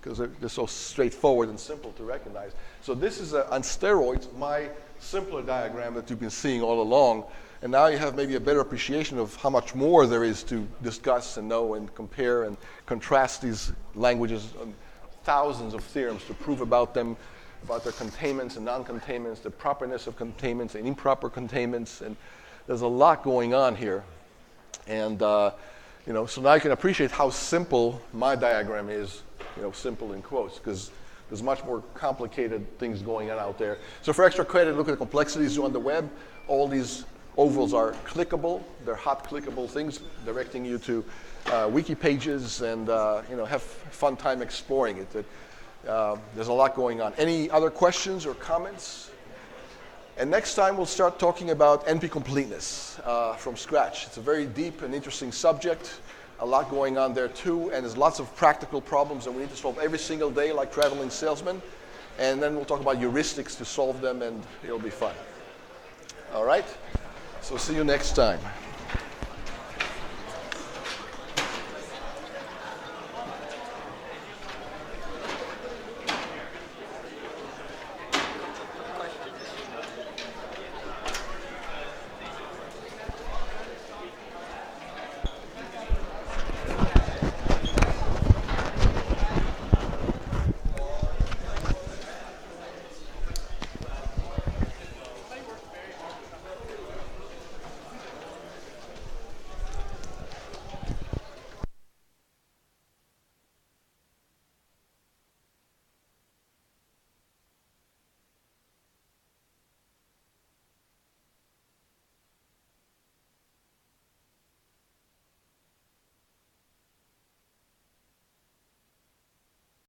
because they're so straightforward and simple to recognize. So this is, on steroids, my simpler diagram that you've been seeing all along. And now you have maybe a better appreciation of how much more there is to discuss and know and compare and contrast these languages, thousands of theorems to prove about them, about their containments and non-containments, the properness of containments and improper containments. And there's a lot going on here. And so now you can appreciate how simple my diagram is, simple in quotes, because there's much more complicated things going on out there. So for extra credit, look at the complexity zoo on the web. All these ovals are clickable. They're hot clickable things directing you to wiki pages and have fun time exploring it. There's a lot going on. Any other questions or comments? And next time we'll start talking about NP-Completeness from scratch. It's a very deep and interesting subject. A lot going on there too, and there's lots of practical problems that we need to solve every single day like traveling salesmen. And then we'll talk about heuristics to solve them, and it'll be fun. All right? So see you next time.